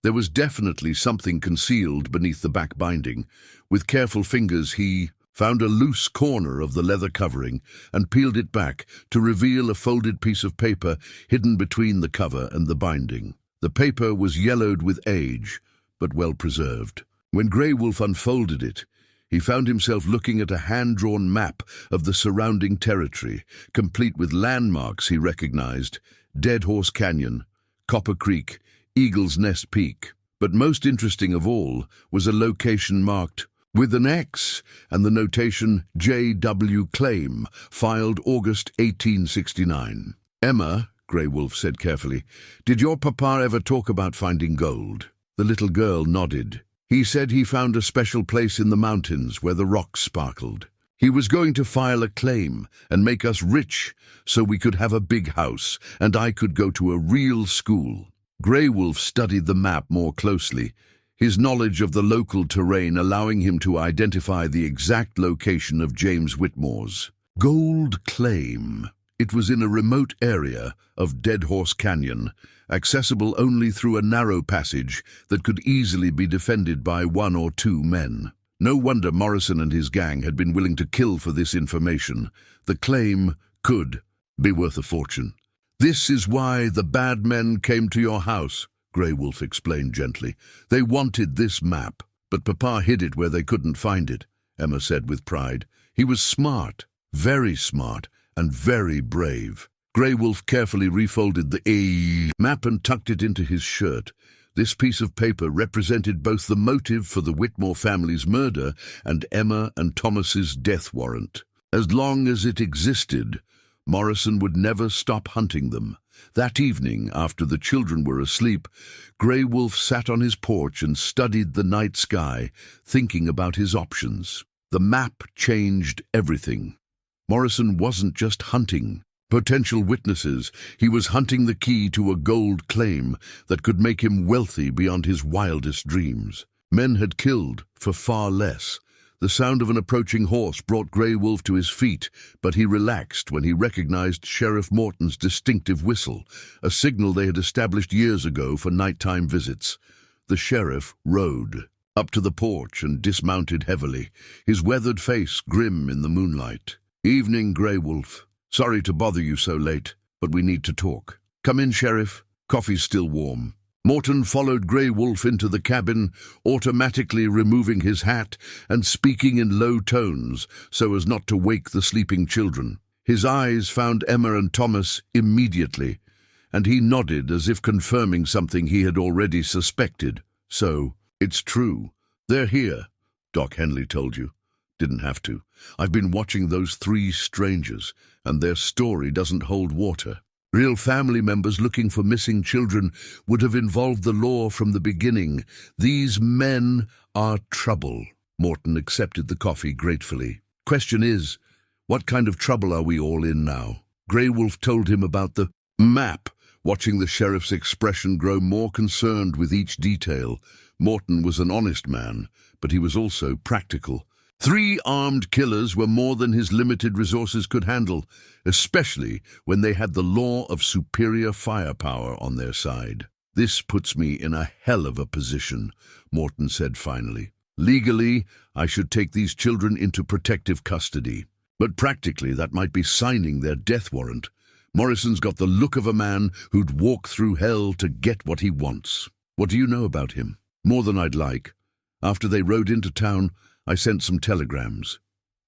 There was definitely something concealed beneath the back binding. With careful fingers, he found a loose corner of the leather covering and peeled it back to reveal a folded piece of paper hidden between the cover and the binding. The paper was yellowed with age, but well preserved. When Grey Wolf unfolded it, he found himself looking at a hand-drawn map of the surrounding territory, complete with landmarks he recognized: Dead Horse Canyon, Copper Creek, Eagle's Nest Peak. But most interesting of all was a location marked with an X and the notation J.W. Claim, filed August 1869. "Emma," Grey Wolf said carefully, "did your papa ever talk about finding gold?" The little girl nodded. "He said he found a special place in the mountains where the rocks sparkled. He was going to file a claim and make us rich so we could have a big house and I could go to a real school." Grey Wolf studied the map more closely, his knowledge of the local terrain allowing him to identify the exact location of James Whitmore's gold claim. It was in a remote area of Dead Horse Canyon, accessible only through a narrow passage that could easily be defended by 1 or 2 men. No wonder Morrison and his gang had been willing to kill for this information. The claim could be worth a fortune. "This is why the bad men came to your house," Grey Wolf explained gently. "They wanted this map, but Papa hid it where they couldn't find it," Emma said with pride. "He was smart, very smart, and very brave." Grey Wolf carefully refolded the map and tucked it into his shirt. This piece of paper represented both the motive for the Whitmore family's murder and Emma and Thomas's death warrant. As long as it existed, Morrison would never stop hunting them. That evening, after the children were asleep, Grey Wolf sat on his porch and studied the night sky, thinking about his options. The map changed everything. Morrison wasn't just hunting potential witnesses, he was hunting the key to a gold claim that could make him wealthy beyond his wildest dreams. Men had killed for far less. The sound of an approaching horse brought Grey Wolf to his feet, but he relaxed when he recognized Sheriff Morton's distinctive whistle, a signal they had established years ago for nighttime visits. The sheriff rode up to the porch and dismounted heavily, his weathered face grim in the moonlight. "Evening, Grey Wolf. Sorry to bother you so late, but we need to talk." "Come in, Sheriff. Coffee's still warm." Morton followed Grey Wolf into the cabin, automatically removing his hat and speaking in low tones so as not to wake the sleeping children. His eyes found Emma and Thomas immediately, and he nodded as if confirming something he had already suspected. "So, it's true. They're here," Doc Henley told you. "Didn't have to. I've been watching those 3 strangers, and their story doesn't hold water. Real family members looking for missing children would have involved the law from the beginning. These men are trouble." Morton accepted the coffee gratefully. "Question is, what kind of trouble are we all in now?" Grey Wolf told him about the map, watching the sheriff's expression grow more concerned with each detail. Morton was an honest man, but he was also practical. 3 armed killers were more than his limited resources could handle, especially when they had the law of superior firepower on their side. "This puts me in a hell of a position," Morton said finally. "Legally, I should take these children into protective custody. But practically, that might be signing their death warrant. Morrison's got the look of a man who'd walk through hell to get what he wants." "What do you know about him?" "More than I'd like. After they rode into town, I sent some telegrams.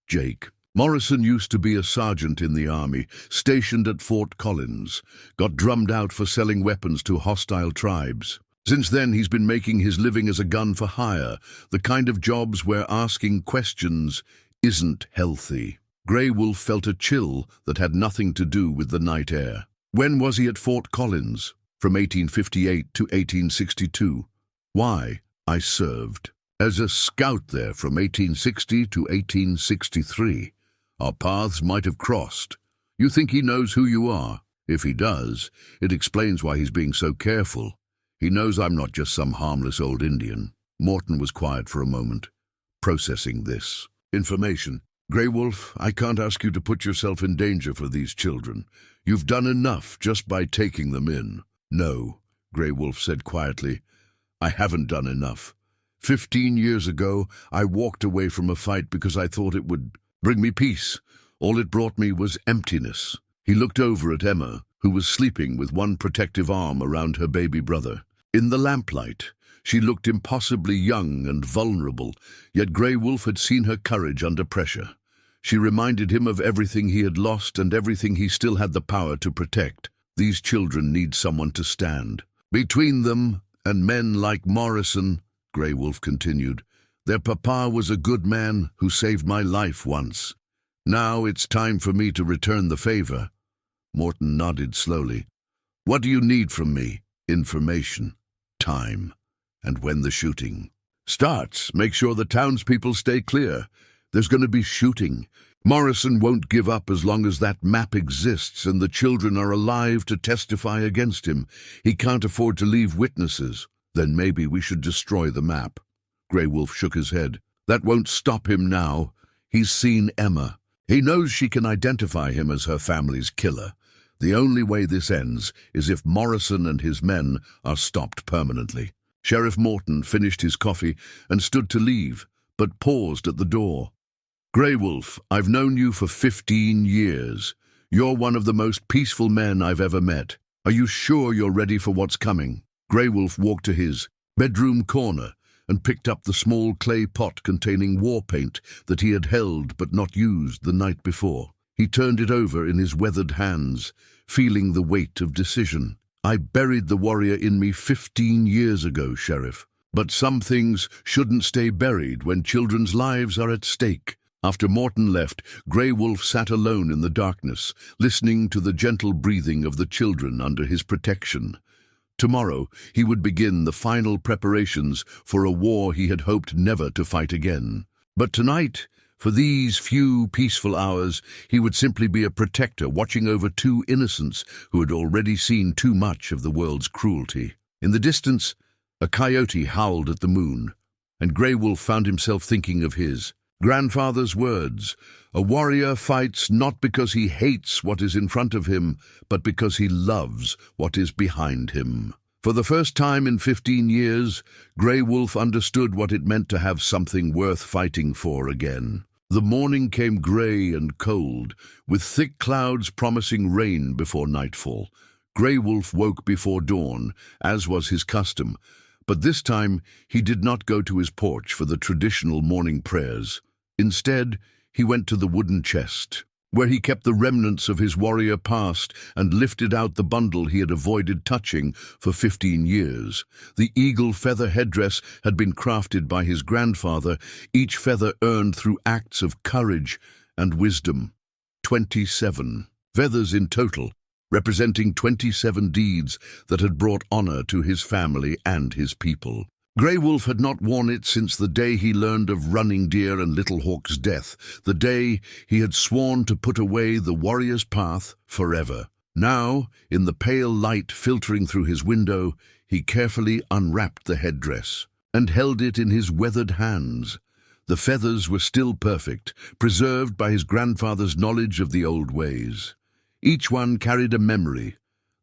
Jake. Morrison used to be a sergeant in the army, stationed at Fort Collins, got drummed out for selling weapons to hostile tribes. Since then, he's been making his living as a gun for hire, the kind of jobs where asking questions isn't healthy." Grey Wolf felt a chill that had nothing to do with the night air. "When was he at Fort Collins?" "From 1858 to 1862. "Why?" "I served as a scout there from 1860 to 1863. Our paths might have crossed. You think he knows who you are? If he does, it explains why he's being so careful. He knows I'm not just some harmless old Indian." Morton was quiet for a moment, processing this information. "Grey Wolf, I can't ask you to put yourself in danger for these children. You've done enough just by taking them in." "No," Grey Wolf said quietly, "I haven't done enough. 15 years ago, I walked away from a fight because I thought it would bring me peace. All it brought me was emptiness." He looked over at Emma, who was sleeping with one protective arm around her baby brother. In the lamplight, she looked impossibly young and vulnerable, yet Grey Wolf had seen her courage under pressure. She reminded him of everything he had lost and everything he still had the power to protect. These children need someone to stand between them and men like Morrison, Grey Wolf continued. "Their papa was a good man who saved my life once. Now it's time for me to return the favor." Morton nodded slowly. "What do you need from me?" "Information, time, and when the shooting starts. Make sure the townspeople stay clear. There's going to be shooting. Morrison won't give up as long as that map exists and the children are alive to testify against him. He can't afford to leave witnesses." "Then maybe we should destroy the map." Grey Wolf shook his head. "That won't stop him now. He's seen Emma. He knows she can identify him as her family's killer. The only way this ends is if Morrison and his men are stopped permanently." Sheriff Morton finished his coffee and stood to leave, but paused at the door. "Grey Wolf, I've known you for 15 years. You're one of the most peaceful men I've ever met. Are you sure you're ready for what's coming?" Grey Wolf walked to his bedroom corner and picked up the small clay pot containing war paint that he had held but not used the night before. He turned it over in his weathered hands, feeling the weight of decision. "I buried the warrior in me 15 years ago, Sheriff. But some things shouldn't stay buried when children's lives are at stake." After Morton left, Grey Wolf sat alone in the darkness, listening to the gentle breathing of the children under his protection. Tomorrow, he would begin the final preparations for a war he had hoped never to fight again. But tonight, for these few peaceful hours, he would simply be a protector watching over 2 innocents who had already seen too much of the world's cruelty. In the distance, a coyote howled at the moon, and Grey Wolf found himself thinking of his grandfather's words. "A warrior fights not because he hates what is in front of him, but because he loves what is behind him." For the first time in 15 years, Grey Wolf understood what it meant to have something worth fighting for again. The morning came grey and cold, with thick clouds promising rain before nightfall. Grey Wolf woke before dawn, as was his custom, but this time he did not go to his porch for the traditional morning prayers. Instead, he went to the wooden chest, where he kept the remnants of his warrior past and lifted out the bundle he had avoided touching for 15 years. The eagle feather headdress had been crafted by his grandfather, each feather earned through acts of courage and wisdom. 27 feathers in total, representing 27 deeds that had brought honor to his family and his people. Grey Wolf had not worn it since the day he learned of Running Deer and Little Hawk's death, the day he had sworn to put away the warrior's path forever. Now, in the pale light filtering through his window, he carefully unwrapped the headdress and held it in his weathered hands. The feathers were still perfect, preserved by his grandfather's knowledge of the old ways. Each one carried a memory: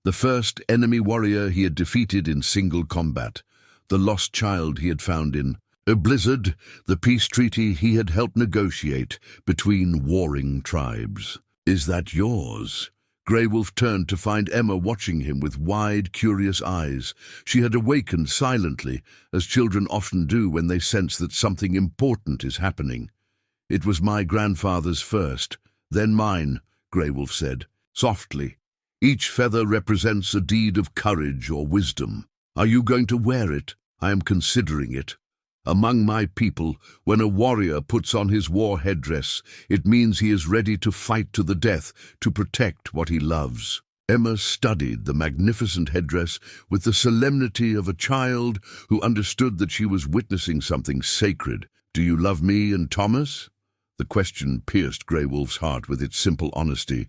the first enemy warrior he had defeated in single combat, the lost child he had found in a blizzard, the peace treaty he had helped negotiate between warring tribes. "Is that yours?" Grey Wolf turned to find Emma watching him with wide, curious eyes. She had awakened silently, as children often do when they sense that something important is happening. "It was my grandfather's first, then mine," Grey Wolf said, softly. "Each feather represents a deed of courage or wisdom. Are you going to wear it? I am considering it. Among my people, when a warrior puts on his war headdress, it means he is ready to fight to the death to protect what he loves." Emma studied the magnificent headdress with the solemnity of a child who understood that she was witnessing something sacred. "Do you love me and Thomas?" The question pierced Grey Wolf's heart with its simple honesty.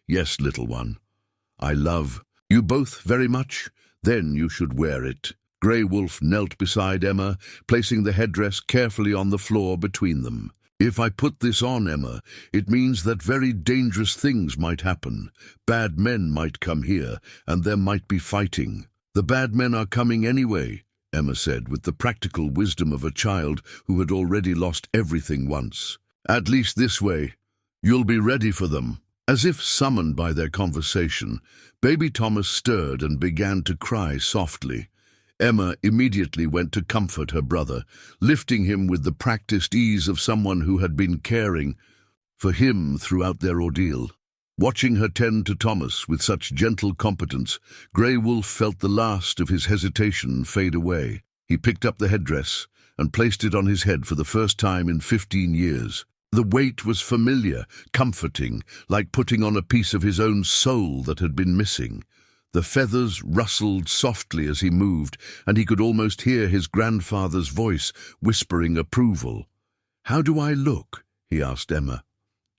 "Yes, little one. I love you both very much. Then you should wear it." Grey Wolf knelt beside Emma, placing the headdress carefully on the floor between them. "If I put this on, Emma, it means that very dangerous things might happen. Bad men might come here, and there might be fighting." "The bad men are coming anyway," Emma said, with the practical wisdom of a child who had already lost everything once. "At least this way. You'll be ready for them." As if summoned by their conversation, baby Thomas stirred and began to cry softly. Emma immediately went to comfort her brother, lifting him with the practiced ease of someone who had been caring for him throughout their ordeal. Watching her tend to Thomas with such gentle competence, Grey Wolf felt the last of his hesitation fade away. He picked up the headdress and placed it on his head for the first time in 15 years. The weight was familiar, comforting, like putting on a piece of his own soul that had been missing. The feathers rustled softly as he moved, and he could almost hear his grandfather's voice whispering approval. "How do I look?" he asked Emma.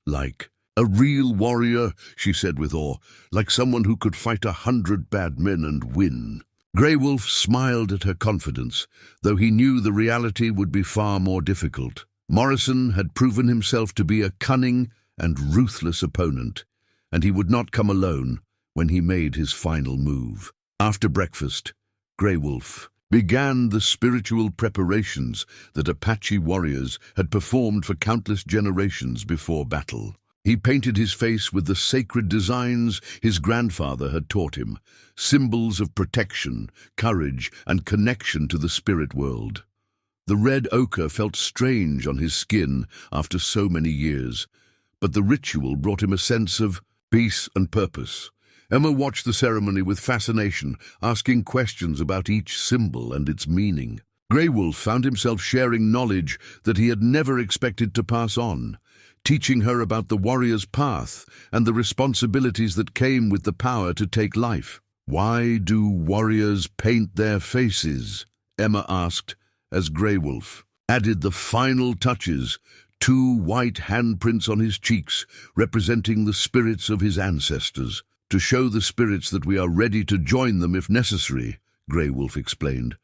"Like a real warrior," she said with awe, "like someone who could fight 100 bad men and win." Grey Wolf smiled at her confidence, though he knew the reality would be far more difficult. Morrison had proven himself to be a cunning and ruthless opponent, and he would not come alone when he made his final move. After breakfast, Grey Wolf began the spiritual preparations that Apache warriors had performed for countless generations before battle. He painted his face with the sacred designs his grandfather had taught him, symbols of protection, courage, and connection to the spirit world. The red ochre felt strange on his skin after so many years, but the ritual brought him a sense of peace and purpose. Emma watched the ceremony with fascination, asking questions about each symbol and its meaning. Grey Wolf found himself sharing knowledge that he had never expected to pass on, teaching her about the warrior's path and the responsibilities that came with the power to take life. "Why do warriors paint their faces?" Emma asked, as Grey Wolf added the final touches, 2 white handprints on his cheeks, representing the spirits of his ancestors. "To show the spirits that we are ready to join them if necessary," Grey Wolf explained,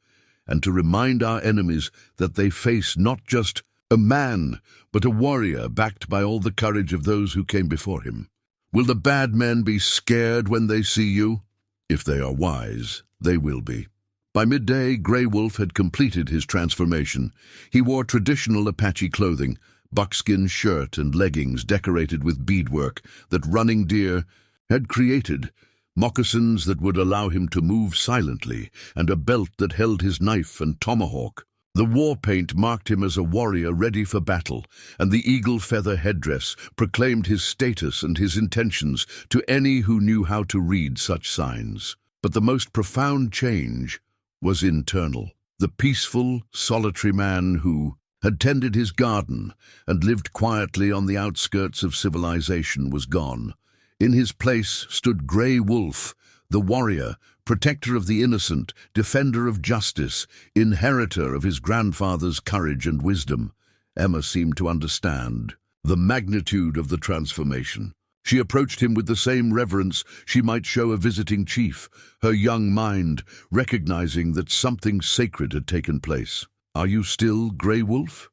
"and to remind our enemies that they face not just a man, but a warrior backed by all the courage of those who came before him. Will the bad men be scared when they see you? If they are wise, they will be." By midday, Grey Wolf had completed his transformation. He wore traditional Apache clothing, buckskin shirt and leggings decorated with beadwork that Running Deer had created, moccasins that would allow him to move silently, and a belt that held his knife and tomahawk. The war paint marked him as a warrior ready for battle, and the eagle feather headdress proclaimed his status and his intentions to any who knew how to read such signs. But the most profound change was internal. The peaceful, solitary man who had tended his garden and lived quietly on the outskirts of civilization was gone. In his place stood Grey Wolf, the warrior, protector of the innocent, defender of justice, inheritor of his grandfather's courage and wisdom. Emma seemed to understand the magnitude of the transformation. She approached him with the same reverence she might show a visiting chief, her young mind recognizing that something sacred had taken place. "Are you still Grey Wolf?"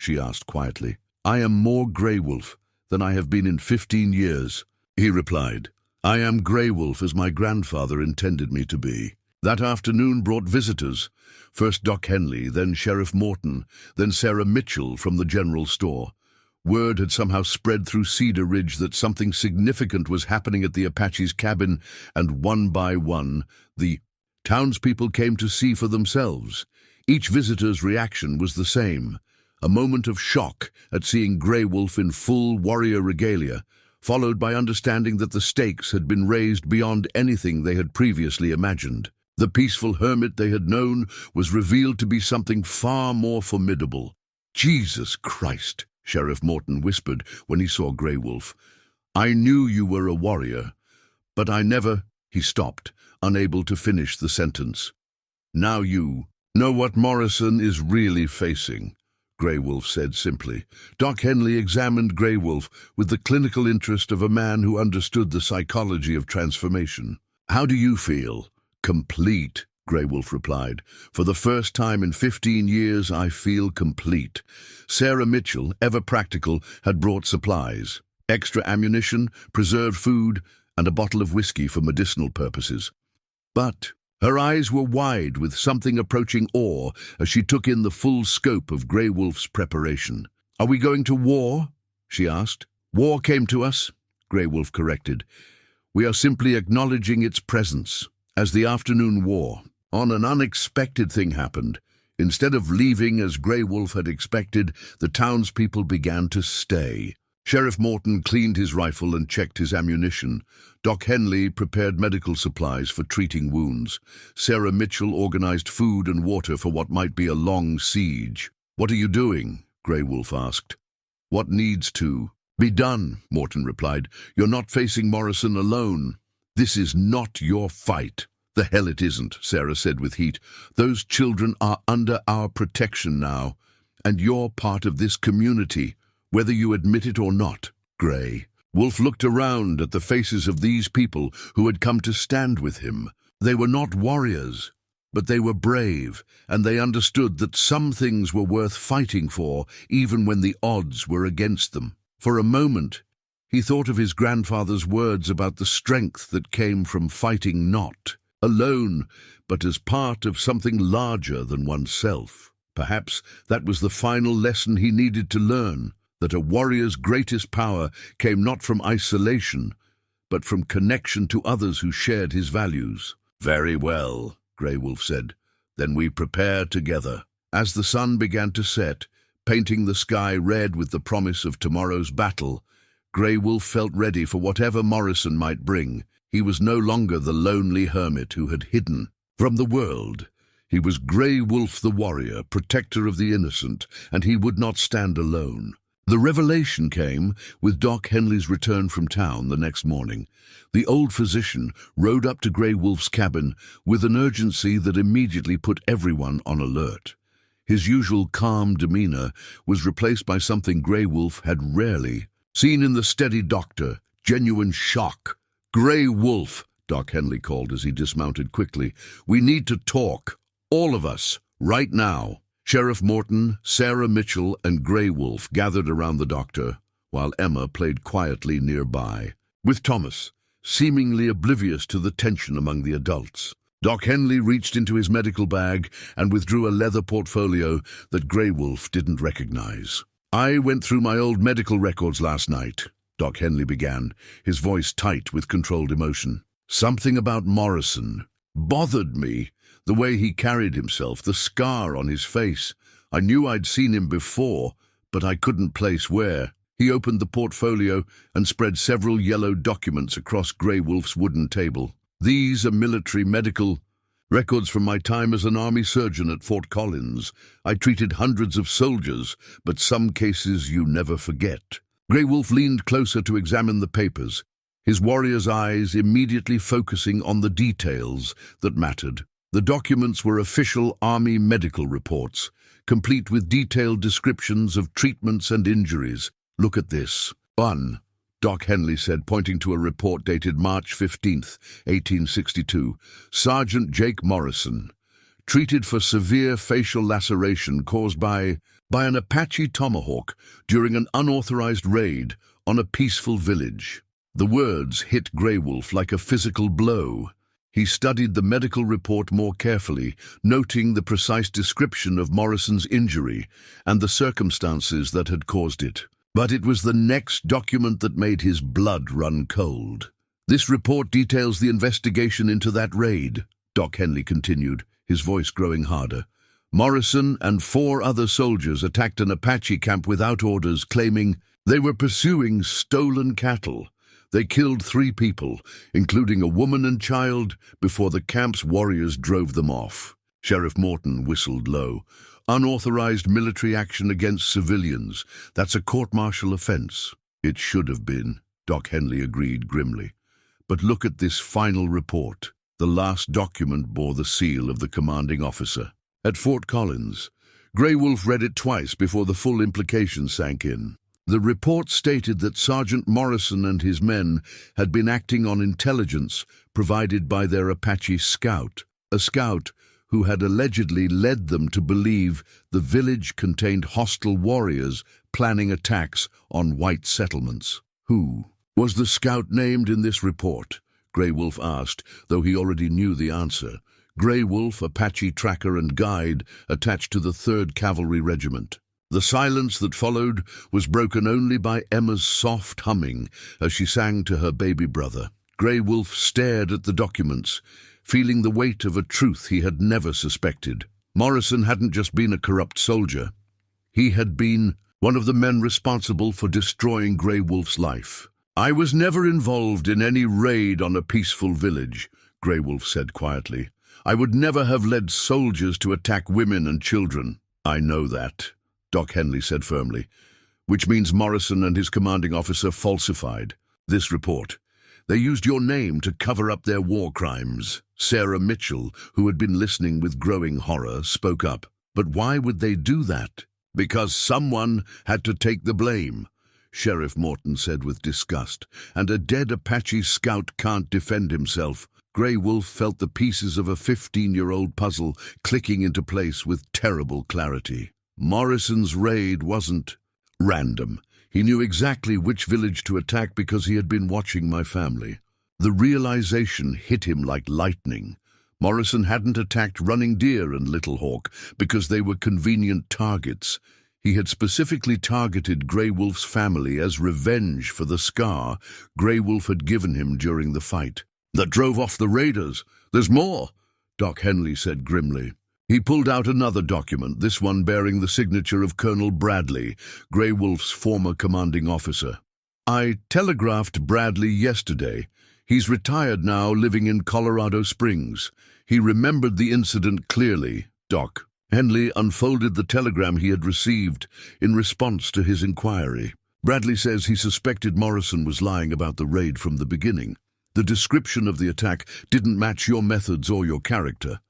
she asked quietly. "I am more Grey Wolf than I have been in 15 years, he replied. "I am Grey Wolf as my grandfather intended me to be." That afternoon brought visitors. First Doc Henley, then Sheriff Morton, then Sarah Mitchell from the general store. Word had somehow spread through Cedar Ridge that something significant was happening at the Apache's cabin, and one by one, the townspeople came to see for themselves. Each visitor's reaction was the same, a moment of shock at seeing Grey Wolf in full warrior regalia, followed by understanding that the stakes had been raised beyond anything they had previously imagined. The peaceful hermit they had known was revealed to be something far more formidable. "Jesus Christ," Sheriff Morton whispered when he saw Grey Wolf. "I knew you were a warrior, but I never—" He stopped, unable to finish the sentence. "Now you know what Morrison is really facing," Grey Wolf said simply. Doc Henley examined Grey Wolf with the clinical interest of a man who understood the psychology of transformation. "How do you feel?" "Complete," Grey Wolf replied. "For the first time in 15 years, I feel complete." Sarah Mitchell, ever practical, had brought supplies. Extra ammunition, preserved food, and a bottle of whiskey for medicinal purposes. But her eyes were wide with something approaching awe as she took in the full scope of Grey Wolf's preparation. "Are we going to war?" she asked. "War came to us," Grey Wolf corrected. "We are simply acknowledging its presence." As the afternoon wore on, an unexpected thing happened. Instead of leaving as Grey Wolf had expected, the townspeople began to stay. Sheriff Morton cleaned his rifle and checked his ammunition. Doc Henley prepared medical supplies for treating wounds. Sarah Mitchell organized food and water for what might be a long siege. "What are you doing?" Grey Wolf asked. "What needs to be done," Morton replied. "You're not facing Morrison alone. This is not your fight." "The hell it isn't," Sarah said with heat. "Those children are under our protection now, and you're part of this community, whether you admit it or not." Grey Wolf looked around at the faces of these people who had come to stand with him. They were not warriors, but they were brave, and they understood that some things were worth fighting for, even when the odds were against them. For a moment, he thought of his grandfather's words about the strength that came from fighting not alone, but as part of something larger than oneself. Perhaps that was the final lesson he needed to learn, that a warrior's greatest power came not from isolation, but from connection to others who shared his values. "Very well," Grey Wolf said. "Then we prepare together." As the sun began to set, painting the sky red with the promise of tomorrow's battle, Grey Wolf felt ready for whatever Morrison might bring. He was no longer the lonely hermit who had hidden from the world. He was Grey Wolf the warrior, protector of the innocent, and he would not stand alone. The revelation came with Doc Henley's return from town the next morning. The old physician rode up to Grey Wolf's cabin with an urgency that immediately put everyone on alert. His usual calm demeanor was replaced by something Grey Wolf had rarely seen in the steady doctor: genuine shock. "Grey Wolf," Doc Henley called as he dismounted quickly. "We need to talk. All of us. Right now." Sheriff Morton, Sarah Mitchell, and Grey Wolf gathered around the doctor, while Emma played quietly nearby, with Thomas seemingly oblivious to the tension among the adults. Doc Henley reached into his medical bag and withdrew a leather portfolio that Grey Wolf didn't recognize. "I went through my old medical records last night," Doc Henley began, his voice tight with controlled emotion. "Something about Morrison bothered me, the way he carried himself, the scar on his face. I knew I'd seen him before, but I couldn't place where." He opened the portfolio and spread several yellow documents across Grey Wolf's wooden table. "These are military medical records from my time as an army surgeon at Fort Collins. I treated hundreds of soldiers, but some cases you never forget." Grey Wolf leaned closer to examine the papers, his warrior's eyes immediately focusing on the details that mattered. The documents were official Army medical reports, complete with detailed descriptions of treatments and injuries. "Look at this." "1. Doc Henley said, pointing to a report dated March 15th, 1862. "Sergeant Jake Morrison, treated for severe facial laceration caused by by an Apache tomahawk during an unauthorized raid on a peaceful village. The words hit Grey Wolf like a physical blow. He studied the medical report more carefully, noting the precise description of Morrison's injury and the circumstances that had caused it. But it was the next document that made his blood run cold. "This report details the investigation into that raid," Doc Henley continued, his voice growing harder. "Morrison and 4 other soldiers attacked an Apache camp without orders, claiming they were pursuing stolen cattle. They killed 3 people, including a woman and child, before the camp's warriors drove them off." Sheriff Morton whistled low. "Unauthorized military action against civilians. That's a court-martial offense." "It should have been," Doc Henley agreed grimly. "But look at this final report." The last document bore the seal of the commanding officer. At Fort Collins, Grey Wolf read it twice before the full implications sank in. The report stated that Sergeant Morrison and his men had been acting on intelligence provided by their Apache scout, a scout who had allegedly led them to believe the village contained hostile warriors planning attacks on white settlements. "Who was the scout named in this report?" Grey Wolf asked, though he already knew the answer. Grey Wolf, Apache tracker and guide, attached to the 3rd Cavalry Regiment. The silence that followed was broken only by Emma's soft humming as she sang to her baby brother. Grey Wolf stared at the documents, feeling the weight of a truth he had never suspected. Morrison hadn't just been a corrupt soldier. He had been one of the men responsible for destroying Grey Wolf's life. "I was never involved in any raid on a peaceful village," Grey Wolf said quietly. "I would never have led soldiers to attack women and children." "I know that," Doc Henley said firmly, "which means Morrison and his commanding officer falsified this report. They used your name to cover up their war crimes." Sarah Mitchell, who had been listening with growing horror, spoke up. "But why would they do that?" "Because someone had to take the blame," Sheriff Morton said with disgust, "and a dead Apache scout can't defend himself." Grey Wolf felt the pieces of a 15-year-old puzzle clicking into place with terrible clarity. Morrison's raid wasn't random. He knew exactly which village to attack because he had been watching my family. The realization hit him like lightning. Morrison hadn't attacked Running Deer and Little Hawk because they were convenient targets. He had specifically targeted Grey Wolf's family as revenge for the scar Grey Wolf had given him during the fight. "That drove off the raiders. There's more," Doc Henley said grimly. He pulled out another document, this one bearing the signature of Colonel Bradley, Grey Wolf's former commanding officer. "I telegraphed Bradley yesterday. He's retired now, living in Colorado Springs. He remembered the incident clearly." Doc Henley unfolded the telegram he had received in response to his inquiry. "Bradley says he suspected Morrison was lying about the raid from the beginning. The description of the attack didn't match your methods or your character.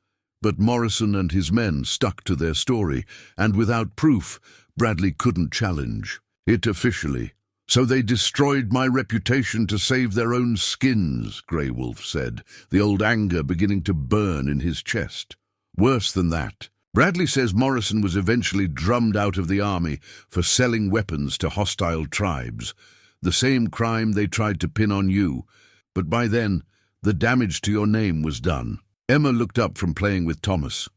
But Morrison and his men stuck to their story, and without proof, Bradley couldn't challenge it officially. So they destroyed my reputation to save their own skins," Grey Wolf said, the old anger beginning to burn in his chest. "Worse than that. Bradley says Morrison was eventually drummed out of the army for selling weapons to hostile tribes, the same crime they tried to pin on you. But by then, the damage to your name was done." Emma looked up from playing with Thomas,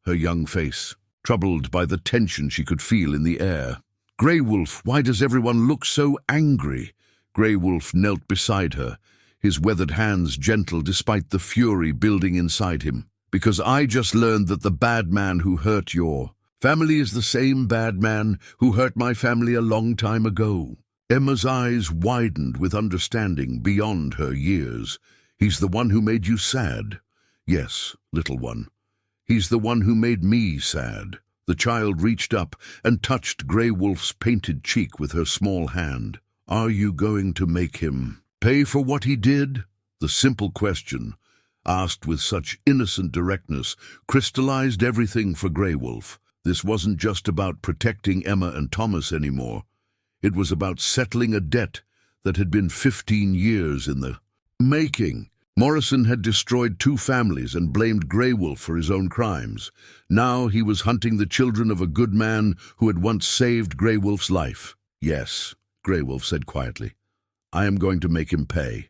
her young face troubled by the tension she could feel in the air. "Grey Wolf, why does everyone look so angry?" Grey Wolf knelt beside her, his weathered hands gentle despite the fury building inside him. "Because I just learned that the bad man who hurt your family is the same bad man who hurt my family a long time ago." Emma's eyes widened with understanding beyond her years. "He's the one who made you sad." "Yes, little one. He's the one who made me sad." The child reached up and touched Grey Wolf's painted cheek with her small hand. "Are you going to make him pay for what he did?" The simple question, asked with such innocent directness, crystallized everything for Grey Wolf. This wasn't just about protecting Emma and Thomas anymore. It was about settling a debt that had been 15 years in the making. Morrison had destroyed 2 families and blamed Grey Wolf for his own crimes. Now he was hunting the children of a good man who had once saved Grey Wolf's life. "Yes," Grey Wolf said quietly. "I am going to make him pay."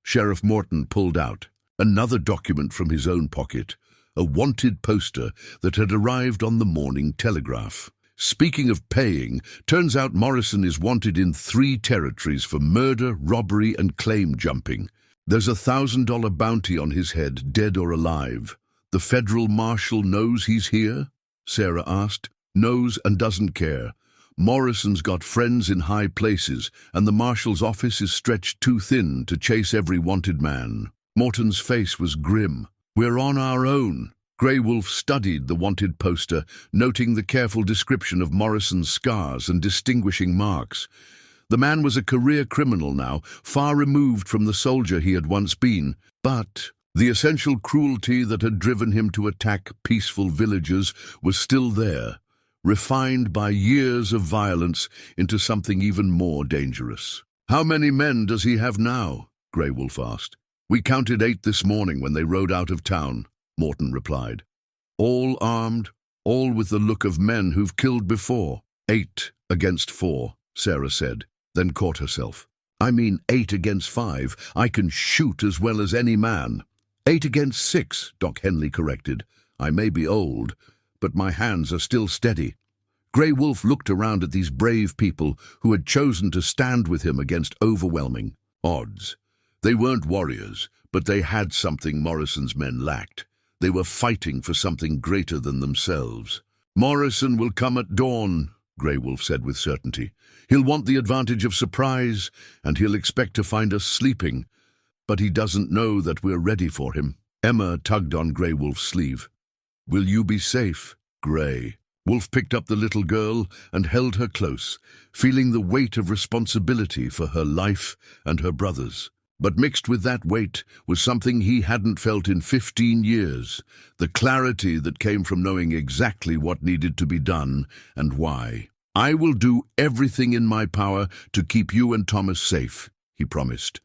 Sheriff Morton pulled out another document from his own pocket, a wanted poster that had arrived on the Morning Telegraph. Speaking of paying, turns out Morrison is wanted in 3 territories for murder, robbery, and claim jumping. There's a $1,000 bounty on his head, dead or alive. "The federal marshal knows he's here?" Sarah asked. "Knows and doesn't care. Morrison's got friends in high places, and the marshal's office is stretched too thin to chase every wanted man." Morton's face was grim. "We're on our own." Grey Wolf studied the wanted poster, noting the careful description of Morrison's scars and distinguishing marks. The man was a career criminal now, far removed from the soldier he had once been. But the essential cruelty that had driven him to attack peaceful villagers was still there, refined by years of violence into something even more dangerous. "How many men does he have now?" Grey Wolf asked. "We counted 8 this morning when they rode out of town," Morton replied. "All armed, all with the look of men who've killed before." 8 against 4, Sarah said, then caught herself. "I mean 8 against 5. I can shoot as well as any man." 8 against 6, Doc Henley corrected. "I may be old, but my hands are still steady." Grey Wolf looked around at these brave people who had chosen to stand with him against overwhelming odds. They weren't warriors, but they had something Morrison's men lacked. They were fighting for something greater than themselves. "Morrison will come at dawn," Grey Wolf said with certainty. "He'll want the advantage of surprise, and he'll expect to find us sleeping. But he doesn't know that we're ready for him." Emma tugged on Grey Wolf's sleeve. "Will you be safe, Grey?" Wolf picked up the little girl and held her close, feeling the weight of responsibility for her life and her brother's. But mixed with that weight was something he hadn't felt in 15 years, the clarity that came from knowing exactly what needed to be done and why. "I will do everything in my power to keep you and Thomas safe," he promised.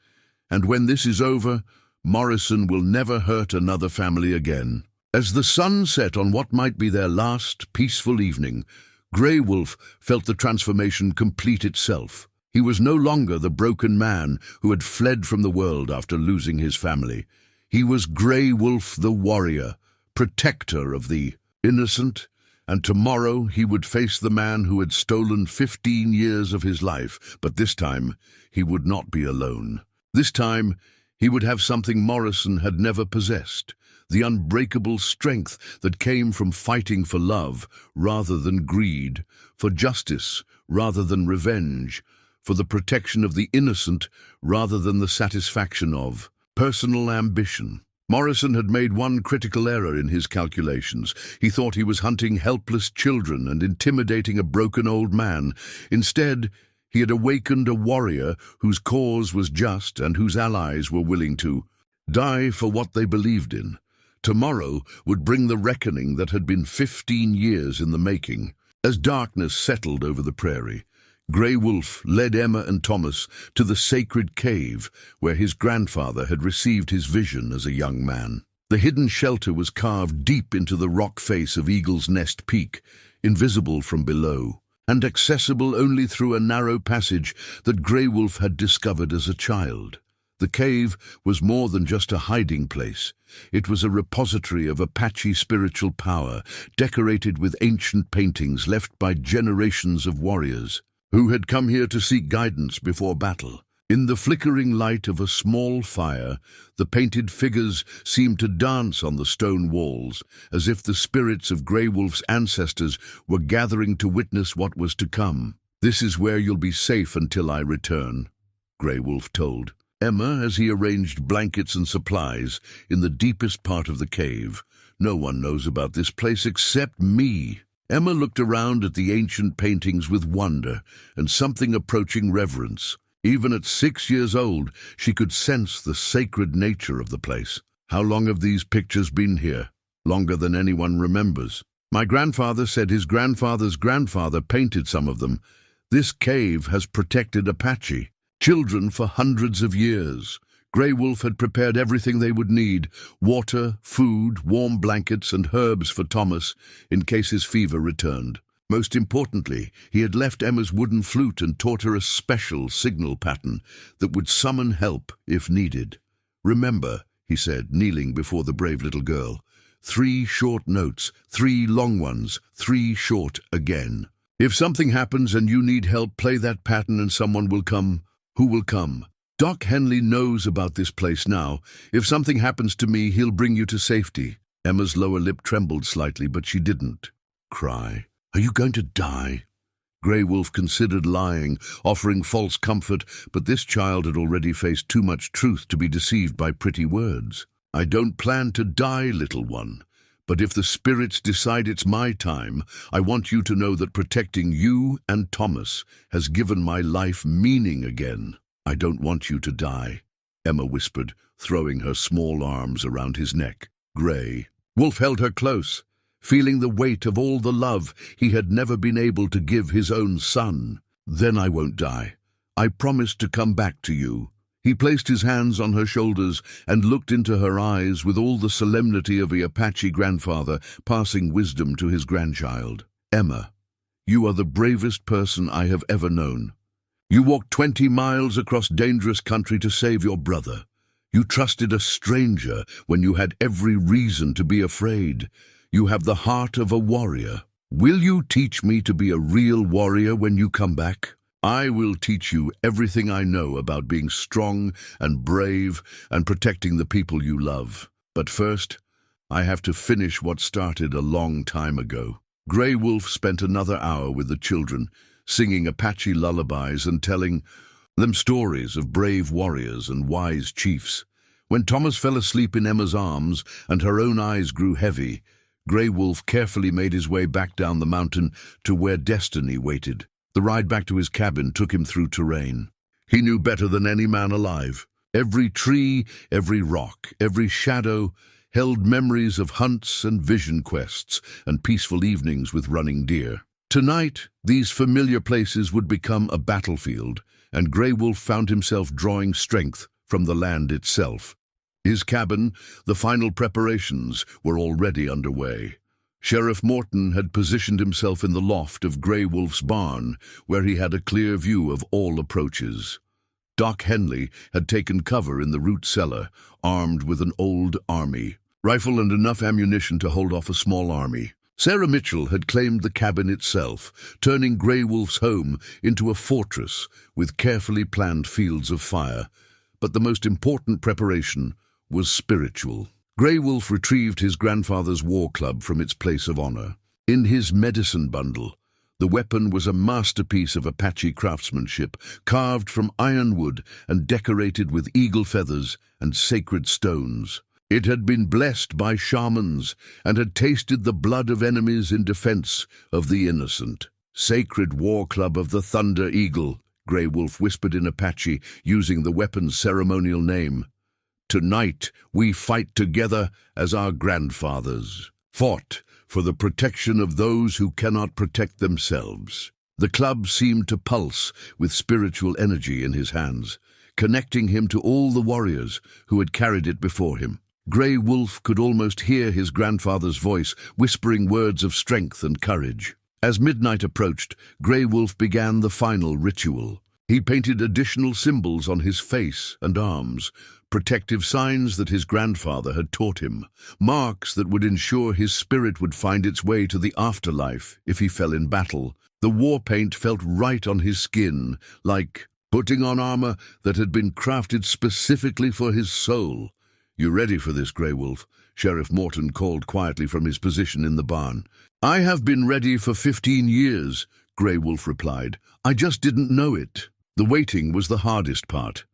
"And when this is over, Morrison will never hurt another family again." As the sun set on what might be their last peaceful evening, Grey Wolf felt the transformation complete itself. He was no longer the broken man who had fled from the world after losing his family. He was Grey Wolf the warrior, protector of the innocent, and tomorrow he would face the man who had stolen 15 years of his life. But this time he would not be alone. This time he would have something Morrison had never possessed, the unbreakable strength that came from fighting for love rather than greed, for justice rather than revenge, for the protection of the innocent rather than the satisfaction of personal ambition. Morrison had made one critical error in his calculations. He thought he was hunting helpless children and intimidating a broken old man. Instead, he had awakened a warrior whose cause was just and whose allies were willing to die for what they believed in. Tomorrow would bring the reckoning that had been 15 years in the making. As darkness settled over the prairie, Grey Wolf led Emma and Thomas to the sacred cave where his grandfather had received his vision as a young man. The hidden shelter was carved deep into the rock face of Eagle's Nest Peak, invisible from below, and accessible only through a narrow passage that Grey Wolf had discovered as a child. The cave was more than just a hiding place. It was a repository of Apache spiritual power, decorated with ancient paintings left by generations of warriors who had come here to seek guidance before battle. In the flickering light of a small fire, the painted figures seemed to dance on the stone walls, as if the spirits of Grey Wolf's ancestors were gathering to witness what was to come. "This is where you'll be safe until I return," Grey Wolf told Emma as he arranged blankets and supplies in the deepest part of the cave. "No one knows about this place except me." Emma looked around at the ancient paintings with wonder and something approaching reverence. Even at 6 years old, she could sense the sacred nature of the place. "How long have these pictures been here?" "Longer than anyone remembers. My grandfather said his grandfather's grandfather painted some of them. This cave has protected Apache children for hundreds of years." Grey Wolf had prepared everything they would need: water, food, warm blankets, and herbs for Thomas in case his fever returned. Most importantly, he had left Emma's wooden flute and taught her a special signal pattern that would summon help if needed. "Remember," he said, kneeling before the brave little girl, 3 short notes, 3 long ones, 3 short again. If something happens and you need help, play that pattern and someone will come. Who will come? Doc Henley knows about this place now. If something happens to me, he'll bring you to safety. Emma's lower lip trembled slightly, but she didn't cry. Are you going to die? Grey Wolf considered lying, offering false comfort, but this child had already faced too much truth to be deceived by pretty words. I don't plan to die, little one. But if the spirits decide it's my time, I want you to know that protecting you and Thomas has given my life meaning again. I don't want you to die, Emma whispered, throwing her small arms around his neck. Grey Wolf held her close, feeling the weight of all the love he had never been able to give his own son. Then I won't die. I promise to come back to you. He placed his hands on her shoulders and looked into her eyes with all the solemnity of a Apache grandfather passing wisdom to his grandchild. Emma, you are the bravest person I have ever known. You walked 20 miles across dangerous country to save your brother. You trusted a stranger when you had every reason to be afraid. You have the heart of a warrior. Will you teach me to be a real warrior when you come back? I will teach you everything I know about being strong and brave and protecting the people you love. But first, I have to finish what started a long time ago. Grey Wolf spent another hour with the children, singing Apache lullabies and telling them stories of brave warriors and wise chiefs. When Thomas fell asleep in Emma's arms and her own eyes grew heavy, Grey Wolf carefully made his way back down the mountain to where destiny waited. The ride back to his cabin took him through terrain he knew better than any man alive. Every tree, every rock, every shadow held memories of hunts and vision quests and peaceful evenings with running deer. Tonight, these familiar places would become a battlefield, and Grey Wolf found himself drawing strength from the land itself. His cabin, the final preparations, were already underway. Sheriff Morton had positioned himself in the loft of Grey Wolf's barn, where he had a clear view of all approaches. Doc Henley had taken cover in the root cellar, armed with an old army rifle and enough ammunition to hold off a small army. Sarah Mitchell had claimed the cabin itself, turning Grey Wolf's home into a fortress with carefully planned fields of fire. But the most important preparation was spiritual. Grey Wolf retrieved his grandfather's war club from its place of honor. In his medicine bundle, the weapon was a masterpiece of Apache craftsmanship, carved from ironwood and decorated with eagle feathers and sacred stones. It had been blessed by shamans and had tasted the blood of enemies in defense of the innocent. Sacred war club of the Thunder Eagle, Grey Wolf whispered in Apache, using the weapon's ceremonial name. Tonight we fight together as our grandfathers fought for the protection of those who cannot protect themselves. The club seemed to pulse with spiritual energy in his hands, connecting him to all the warriors who had carried it before him. Grey Wolf could almost hear his grandfather's voice, whispering words of strength and courage. As midnight approached, Grey Wolf began the final ritual. He painted additional symbols on his face and arms, protective signs that his grandfather had taught him, marks that would ensure his spirit would find its way to the afterlife if he fell in battle. The war paint felt right on his skin, like putting on armor that had been crafted specifically for his soul. You ready for this, Grey Wolf? Sheriff Morton called quietly from his position in the barn. I have been ready for 15 years, Grey Wolf replied. I just didn't know it. The waiting was the hardest part.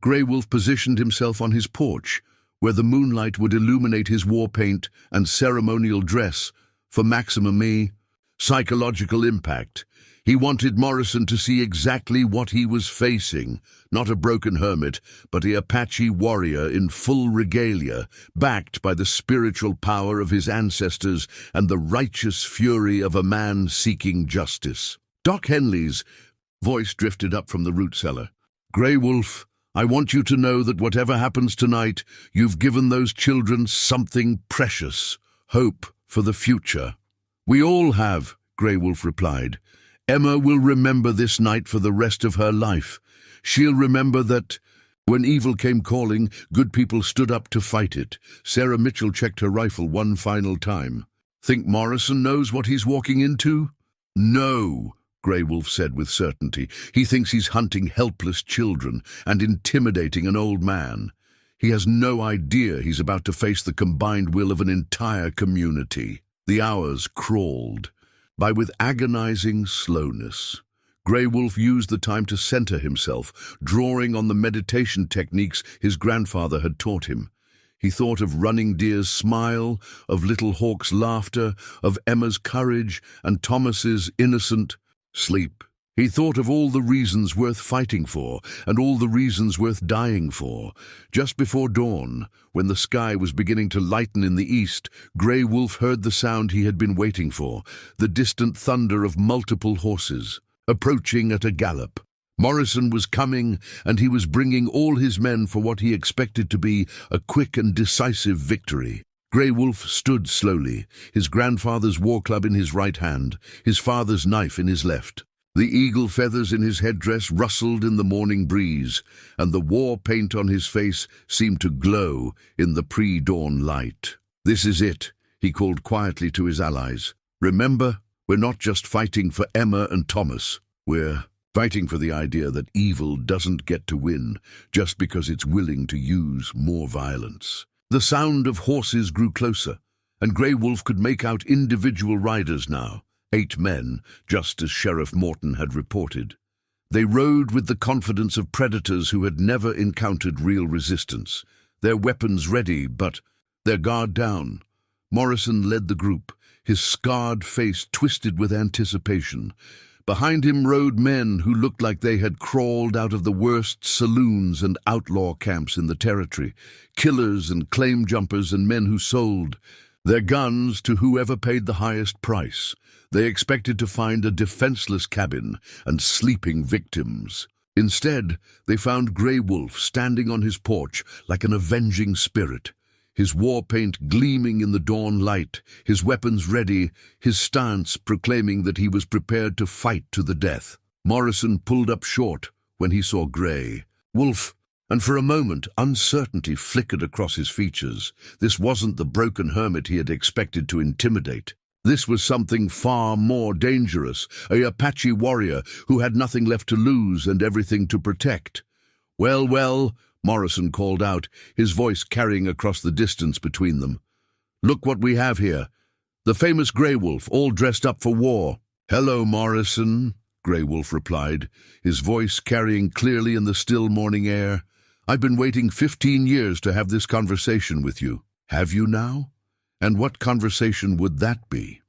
Grey Wolf positioned himself on his porch, where the moonlight would illuminate his war paint and ceremonial dress for maximum psychological impact. He wanted Morrison to see exactly what he was facing, not a broken hermit, but a Apache warrior in full regalia, backed by the spiritual power of his ancestors and the righteous fury of a man seeking justice. Doc Henley's voice drifted up from the root cellar. Grey Wolf, I want you to know that whatever happens tonight, you've given those children something precious, hope for the future." "We all have," Grey Wolf replied. "Emma will remember this night for the rest of her life. She'll remember that when evil came calling, good people stood up to fight it." Sarah Mitchell checked her rifle one final time. "Think Morrison knows what he's walking into?" "No," Grey Wolf said with certainty. "He thinks he's hunting helpless children and intimidating an old man. He has no idea he's about to face the combined will of an entire community." The hours crawled by with agonizing slowness. Grey Wolf used the time to center himself, drawing on the meditation techniques his grandfather had taught him. He thought of Running Deer's smile, of Little Hawk's laughter, of Emma's courage, and Thomas's innocent sleep. He thought of all the reasons worth fighting for, and all the reasons worth dying for. Just before dawn, when the sky was beginning to lighten in the east, Grey Wolf heard the sound he had been waiting for, the distant thunder of multiple horses, approaching at a gallop. Morrison was coming, and he was bringing all his men for what he expected to be a quick and decisive victory. Grey Wolf stood slowly, his grandfather's war club in his right hand, his father's knife in his left. The eagle feathers in his headdress rustled in the morning breeze, and the war paint on his face seemed to glow in the pre-dawn light. "This is it," he called quietly to his allies. "Remember, we're not just fighting for Emma and Thomas. We're fighting for the idea that evil doesn't get to win just because it's willing to use more violence." The sound of horses grew closer, and Grey Wolf could make out individual riders now, 8 men, just as Sheriff Morton had reported. They rode with the confidence of predators who had never encountered real resistance, their weapons ready but their guard down. Morrison led the group, his scarred face twisted with anticipation. Behind him rode men who looked like they had crawled out of the worst saloons and outlaw camps in the territory, killers and claim jumpers and men who sold their guns to whoever paid the highest price. They expected to find a defenseless cabin and sleeping victims. Instead, they found Grey Wolf standing on his porch like an avenging spirit, his war paint gleaming in the dawn light, his weapons ready, his stance proclaiming that he was prepared to fight to the death. Morrison pulled up short when he saw Grey Wolf, and for a moment uncertainty flickered across his features. This wasn't the broken hermit he had expected to intimidate. This was something far more dangerous, a Apache warrior who had nothing left to lose and everything to protect. "Well, well," Morrison called out, his voice carrying across the distance between them. "Look what we have here. The famous Grey Wolf, all dressed up for war." "Hello, Morrison," Grey Wolf replied, his voice carrying clearly in the still morning air. "I've been waiting 15 years to have this conversation with you. Have you now? And what conversation would that be?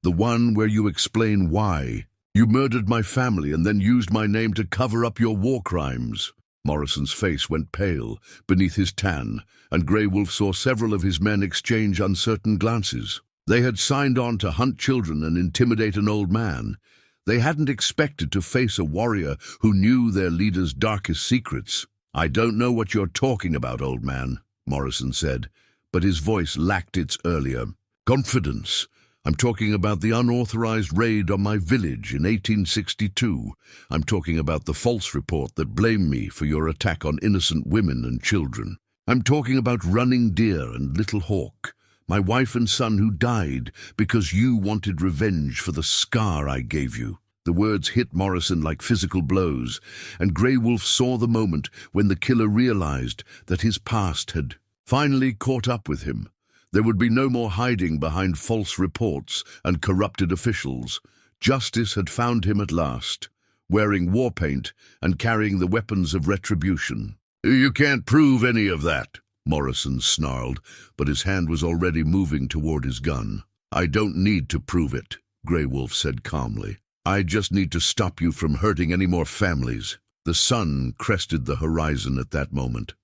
The one where you explain why you murdered my family and then used my name to cover up your war crimes." Morrison's face went pale beneath his tan, and Grey Wolf saw several of his men exchange uncertain glances. They had signed on to hunt children and intimidate an old man. They hadn't expected to face a warrior who knew their leader's darkest secrets. "I don't know what you're talking about, old man," Morrison said, but his voice lacked its earlier confidence. "I'm talking about the unauthorized raid on my village in 1862. I'm talking about the false report that blamed me for your attack on innocent women and children. I'm talking about Running Deer and Little Hawk, my wife and son who died because you wanted revenge for the scar I gave you." The words hit Morrison like physical blows, and Grey Wolf saw the moment when the killer realized that his past had finally caught up with him. There would be no more hiding behind false reports and corrupted officials. Justice had found him at last, wearing war paint and carrying the weapons of retribution. "You can't prove any of that," Morrison snarled, but his hand was already moving toward his gun. "I don't need to prove it," Grey Wolf said calmly. "I just need to stop you from hurting any more families." The sun crested the horizon at that moment,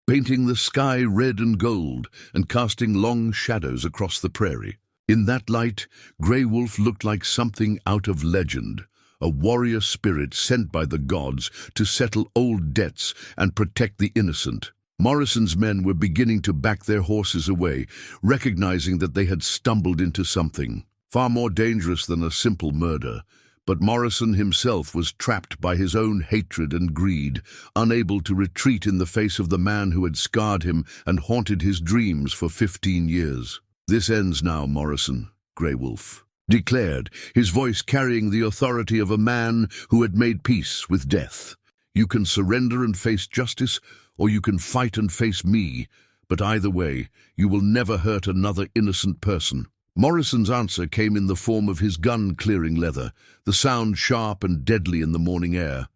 painting the sky red and gold and casting long shadows across the prairie. In that light, Grey Wolf looked like something out of legend, a warrior spirit sent by the gods to settle old debts and protect the innocent. Morrison's men were beginning to back their horses away, recognizing that they had stumbled into something far more dangerous than a simple murder. But Morrison himself was trapped by his own hatred and greed, unable to retreat in the face of the man who had scarred him and haunted his dreams for 15 years. "This ends now, Morrison," Grey Wolf declared, his voice carrying the authority of a man who had made peace with death. "You can surrender and face justice, or you can fight and face me, but either way, you will never hurt another innocent person." Morrison's answer came in the form of his gun clearing leather, the sound sharp and deadly in the morning air.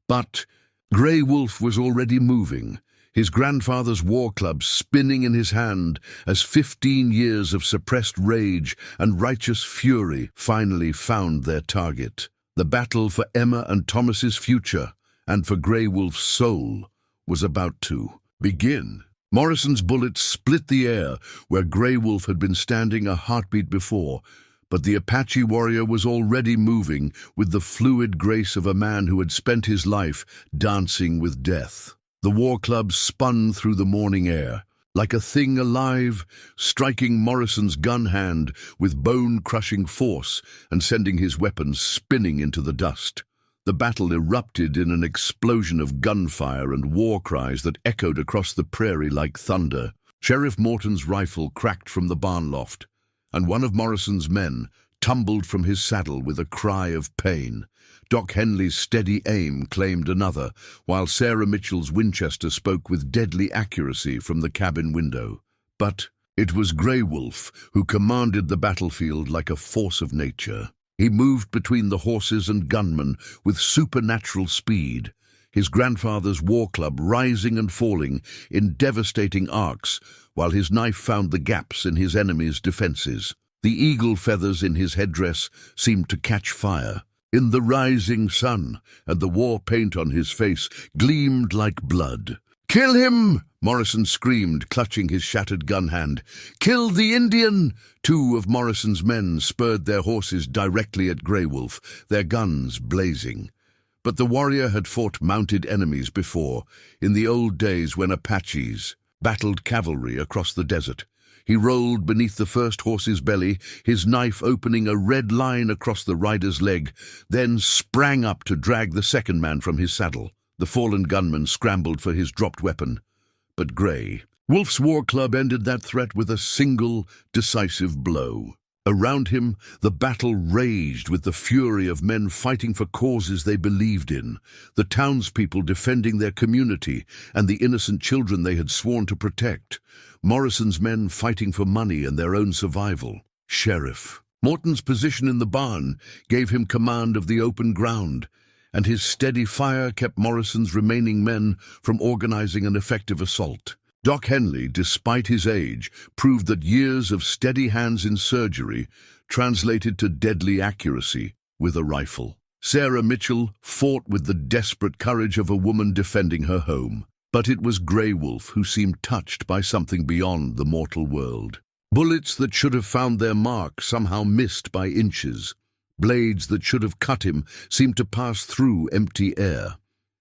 But Grey Wolf was already moving, his grandfather's war club spinning in his hand as 15 years of suppressed rage and righteous fury finally found their target. The battle for Emma and Thomas's future, and for Grey Wolf's soul, was about to begin. Morrison's bullets split the air where Grey Wolf had been standing a heartbeat before, but the Apache warrior was already moving with the fluid grace of a man who had spent his life dancing with death. The war club spun through the morning air, like a thing alive, striking Morrison's gun hand with bone-crushing force and sending his weapons spinning into the dust. The battle erupted in an explosion of gunfire and war cries that echoed across the prairie like thunder. Sheriff Morton's rifle cracked from the barn loft, and one of Morrison's men tumbled from his saddle with a cry of pain. Doc Henley's steady aim claimed another, while Sarah Mitchell's Winchester spoke with deadly accuracy from the cabin window. But it was Grey Wolf who commanded the battlefield like a force of nature. He moved between the horses and gunmen with supernatural speed, his grandfather's war club rising and falling in devastating arcs, while his knife found the gaps in his enemy's defenses. The eagle feathers in his headdress seemed to catch fire. In the rising sun, and the war paint on his face gleamed like blood. "Kill him!" Morrison screamed, clutching his shattered gun hand. "Kill the Indian!" Two of Morrison's men spurred their horses directly at Grey Wolf, their guns blazing. But the warrior had fought mounted enemies before, in the old days when Apaches battled cavalry across the desert. He rolled beneath the first horse's belly, his knife opening a red line across the rider's leg, then sprang up to drag the second man from his saddle. The fallen gunman scrambled for his dropped weapon. But Grey Wolf's war club ended that threat with a single, decisive blow. Around him, the battle raged with the fury of men fighting for causes they believed in, the townspeople defending their community and the innocent children they had sworn to protect, Morrison's men fighting for money and their own survival. Sheriff Morton's position in the barn gave him command of the open ground, and his steady fire kept Morrison's remaining men from organizing an effective assault. Doc Henley, despite his age, proved that years of steady hands in surgery translated to deadly accuracy with a rifle. Sarah Mitchell fought with the desperate courage of a woman defending her home. But it was Grey Wolf who seemed touched by something beyond the mortal world. Bullets that should have found their mark somehow missed by inches. Blades that should have cut him seemed to pass through empty air.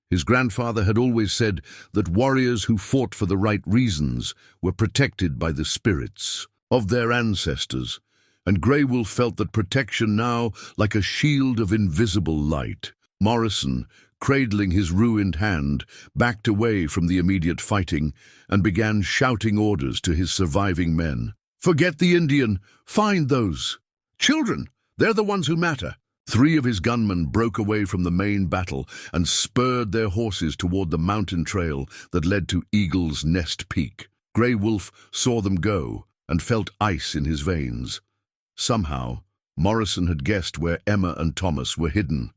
His grandfather had always said that warriors who fought for the right reasons were protected by the spirits of their ancestors, and Grey Wolf felt that protection now like a shield of invisible light. Morrison, cradling his ruined hand, backed away from the immediate fighting and began shouting orders to his surviving men. "Forget the Indian. Find those children. They're the ones who matter." 3 of his gunmen broke away from the main battle and spurred their horses toward the mountain trail that led to Eagle's Nest Peak. Grey Wolf saw them go and felt ice in his veins. Somehow, Morrison had guessed where Emma and Thomas were hidden.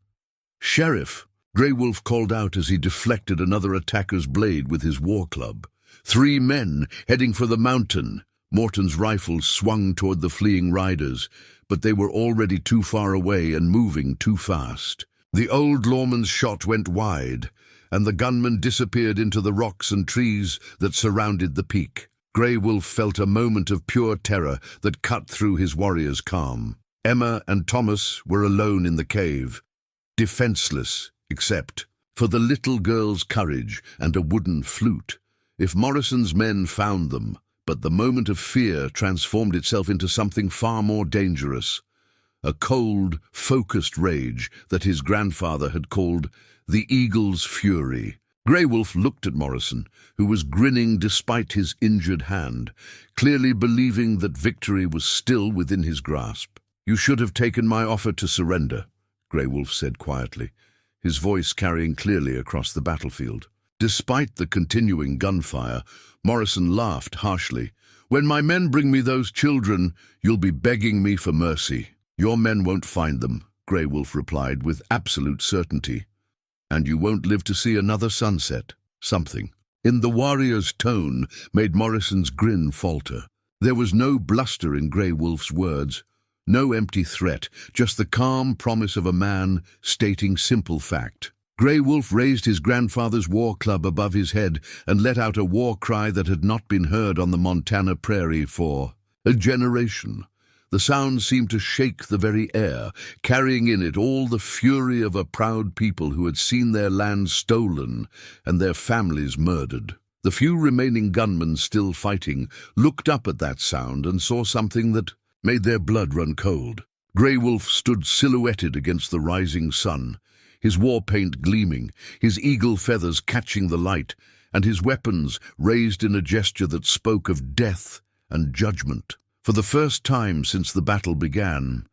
"Sheriff!" Grey Wolf called out as he deflected another attacker's blade with his war club. 3 men heading for the mountain. Morton's rifle swung toward the fleeing riders, but they were already too far away and moving too fast. The old lawman's shot went wide, and the gunman disappeared into the rocks and trees that surrounded the peak. Grey Wolf felt a moment of pure terror that cut through his warrior's calm. Emma and Thomas were alone in the cave. defenseless, except for the little girl's courage and a wooden flute. If Morrison's men found them, but the moment of fear transformed itself into something far more dangerous. A cold, focused rage that his grandfather had called the eagle's fury. Grey Wolf looked at Morrison, who was grinning despite his injured hand, clearly believing that victory was still within his grasp. "You should have taken my offer to surrender," Grey Wolf said quietly, his voice carrying clearly across the battlefield. Despite the continuing gunfire, Morrison laughed harshly. "When my men bring me those children, you'll be begging me for mercy." "Your men won't find them," Grey Wolf replied with absolute certainty. "And you won't live to see another sunset." Something in the warrior's tone made Morrison's grin falter. There was no bluster in Grey Wolf's words, no empty threat, just the calm promise of a man stating simple fact. Grey Wolf raised his grandfather's war club above his head and let out a war cry that had not been heard on the Montana prairie for a generation. The sound seemed to shake the very air, carrying in it all the fury of a proud people who had seen their land stolen and their families murdered. The few remaining gunmen still fighting looked up at that sound and saw something that made their blood run cold. Grey Wolf stood silhouetted against the rising sun, his war paint gleaming, his eagle feathers catching the light, and his weapons raised in a gesture that spoke of death and judgment. For the first time since the battle began,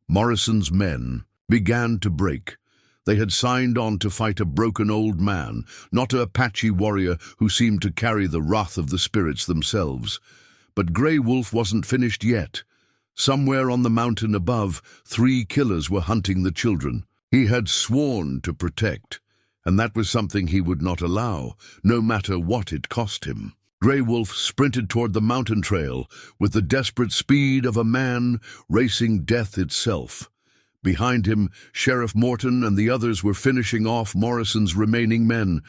Morrison's men began to break. They had signed on to fight a broken old man, not an Apache warrior who seemed to carry the wrath of the spirits themselves. But Grey Wolf wasn't finished yet. Somewhere on the mountain above, 3 killers were hunting the children. He had sworn to protect, and that was something he would not allow, no matter what it cost him. Grey Wolf sprinted toward the mountain trail with the desperate speed of a man racing death itself. Behind him, Sheriff Morton and the others were finishing off Morrison's remaining men,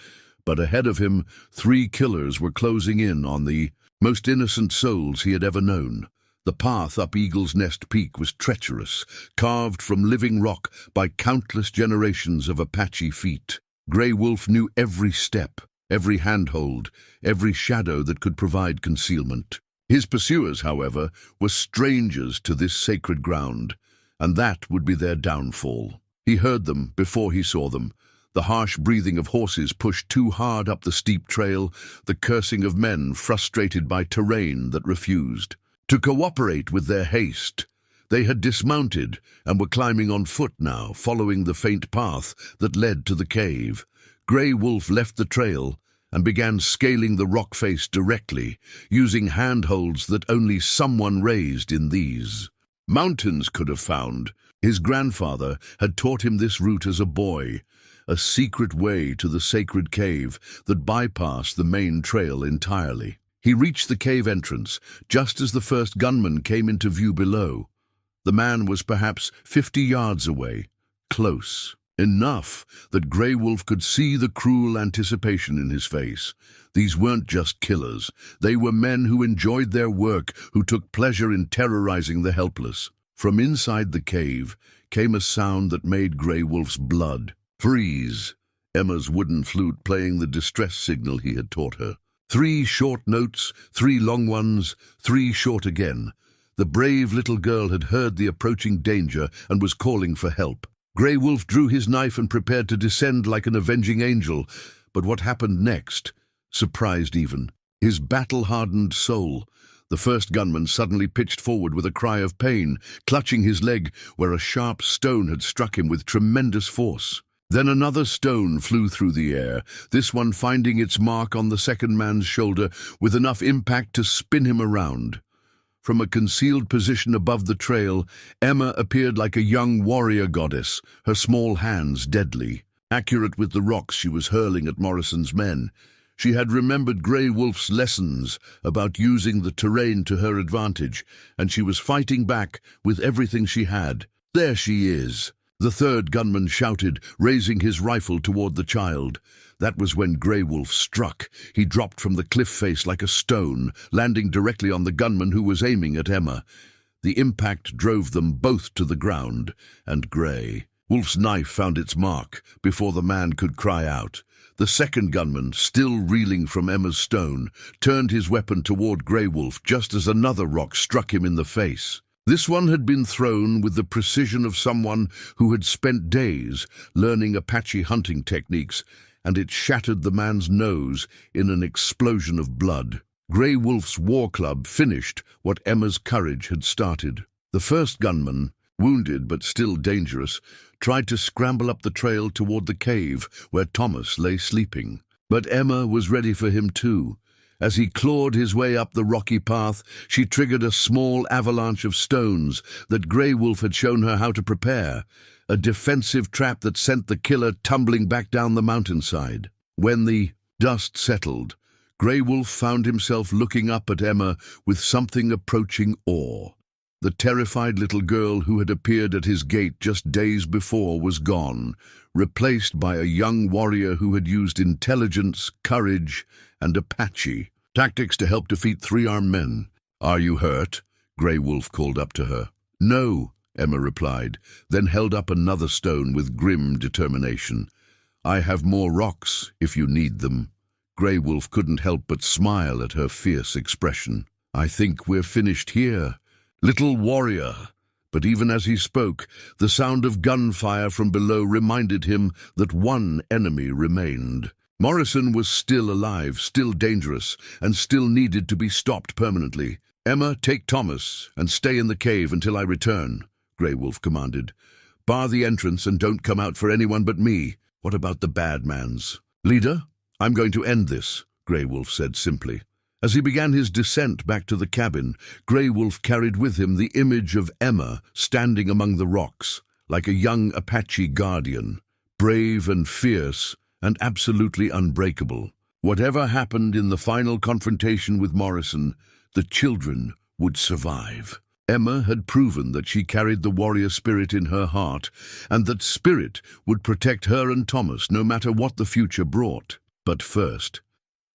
but ahead of him, 3 killers were closing in on the most innocent souls he had ever known. The path up Eagle's Nest Peak was treacherous, carved from living rock by countless generations of Apache feet. Grey Wolf knew every step, every handhold, every shadow that could provide concealment. His pursuers, however, were strangers to this sacred ground, and that would be their downfall. He heard them before he saw them. The harsh breathing of horses pushed too hard up the steep trail, the cursing of men frustrated by terrain that refused to cooperate with their haste. They had dismounted and were climbing on foot now, following the faint path that led to the cave. Grey Wolf left the trail and began scaling the rock face directly, using handholds that only someone raised in these mountains could have found. His grandfather had taught him this route as a boy, a secret way to the sacred cave that bypassed the main trail entirely. He reached the cave entrance just as the first gunman came into view below. The man was perhaps 50 yards away, close enough that Grey Wolf could see the cruel anticipation in his face. These weren't just killers. They were men who enjoyed their work, who took pleasure in terrorizing the helpless. From inside the cave came a sound that made Grey Wolf's blood freeze. Emma's wooden flute playing the distress signal he had taught her. 3 short notes, 3 long ones, 3 short again. The brave little girl had heard the approaching danger and was calling for help. Grey Wolf drew his knife and prepared to descend like an avenging angel. But what happened next surprised even his battle-hardened soul. The first gunman suddenly pitched forward with a cry of pain, clutching his leg where a sharp stone had struck him with tremendous force. Then another stone flew through the air, this one finding its mark on the second man's shoulder with enough impact to spin him around. From a concealed position above the trail, Emma appeared like a young warrior goddess, her small hands deadly, accurate with the rocks she was hurling at Morrison's men. She had remembered Grey Wolf's lessons about using the terrain to her advantage, and she was fighting back with everything she had. "There she is!" The third gunman shouted, raising his rifle toward the child. That was when Grey Wolf struck. He dropped from the cliff face like a stone, landing directly on the gunman who was aiming at Emma. The impact drove them both to the ground, and Grey Wolf's knife found its mark before the man could cry out. The second gunman, still reeling from Emma's stone, turned his weapon toward Grey Wolf just as another rock struck him in the face. This one had been thrown with the precision of someone who had spent days learning Apache hunting techniques, and it shattered the man's nose in an explosion of blood. Grey Wolf's war club finished what Emma's courage had started. The first gunman, wounded but still dangerous, tried to scramble up the trail toward the cave where Thomas lay sleeping. But Emma was ready for him too. As he clawed his way up the rocky path, she triggered a small avalanche of stones that Grey Wolf had shown her how to prepare, a defensive trap that sent the killer tumbling back down the mountainside. When the dust settled, Grey Wolf found himself looking up at Emma with something approaching awe. The terrified little girl who had appeared at his gate just days before was gone, replaced by a young warrior who had used intelligence, courage, and Apache tactics to help defeat three-armed men. "Are you hurt?" Grey Wolf called up to her. "No," Emma replied, then held up another stone with grim determination. "I have more rocks if you need them." Grey Wolf couldn't help but smile at her fierce expression. "I think we're finished here, little warrior." But even as he spoke, the sound of gunfire from below reminded him that one enemy remained. Morrison was still alive, still dangerous, and still needed to be stopped permanently. "Emma, take Thomas and stay in the cave until I return," Grey Wolf commanded. "Bar the entrance and don't come out for anyone but me." "What about the bad man's?" "Leader, I'm going to end this," Grey Wolf said simply. As he began his descent back to the cabin, Grey Wolf carried with him the image of Emma standing among the rocks, like a young Apache guardian, brave and fierce and absolutely unbreakable. Whatever happened in the final confrontation with Morrison, the children would survive. Emma had proven that she carried the warrior spirit in her heart, and that spirit would protect her and Thomas no matter what the future brought. But first,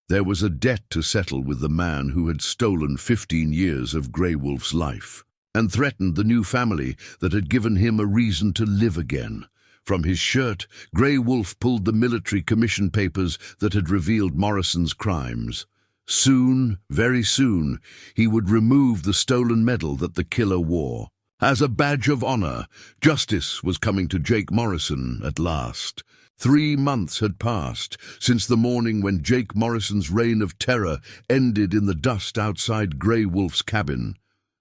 there was a debt to settle with the man who had stolen 15 years of Grey Wolf's life, and threatened the new family that had given him a reason to live again. From his shirt, Grey Wolf pulled the military commission papers that had revealed Morrison's crimes. Soon, very soon, he would remove the stolen medal that the killer wore. As a badge of honor, justice was coming to Jake Morrison at last. 3 months had passed since the morning when Jake Morrison's reign of terror ended in the dust outside Grey Wolf's cabin.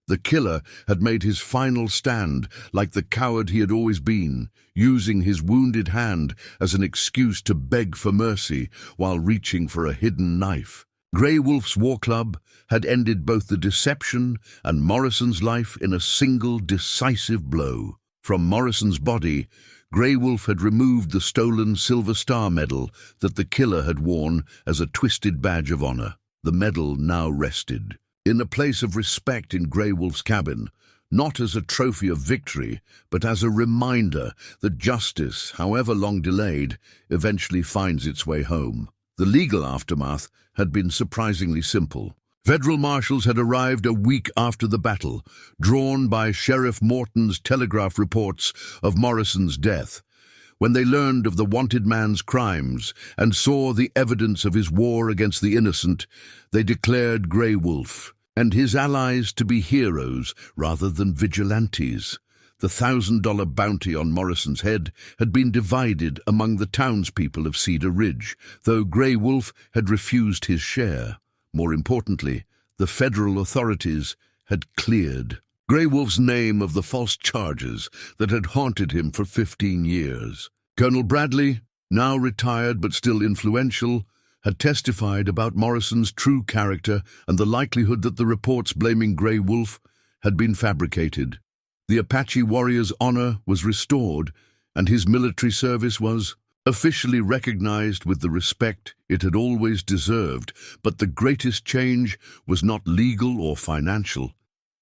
The killer had made his final stand like the coward he had always been, using his wounded hand as an excuse to beg for mercy while reaching for a hidden knife. Grey Wolf's war club had ended both the deception and Morrison's life in a single decisive blow. From Morrison's body, Grey Wolf had removed the stolen Silver Star medal that the killer had worn as a twisted badge of honor. The medal now rested in a place of respect in Grey Wolf's cabin, not as a trophy of victory, but as a reminder that justice, however long delayed, eventually finds its way home. The legal aftermath had been surprisingly simple. Federal marshals had arrived a week after the battle, drawn by Sheriff Morton's telegraph reports of Morrison's death. When they learned of the wanted man's crimes and saw the evidence of his war against the innocent, they declared Grey Wolf and his allies to be heroes rather than vigilantes. The $1,000 bounty on Morrison's head had been divided among the townspeople of Cedar Ridge, though Grey Wolf had refused his share. More importantly, the federal authorities had cleared Grey Wolf's name of the false charges that had haunted him for 15 years. Colonel Bradley, now retired but still influential, had testified about Morrison's true character and the likelihood that the reports blaming Grey Wolf had been fabricated. The Apache warrior's honor was restored, and his military service was officially recognized with the respect it had always deserved. But the greatest change was not legal or financial.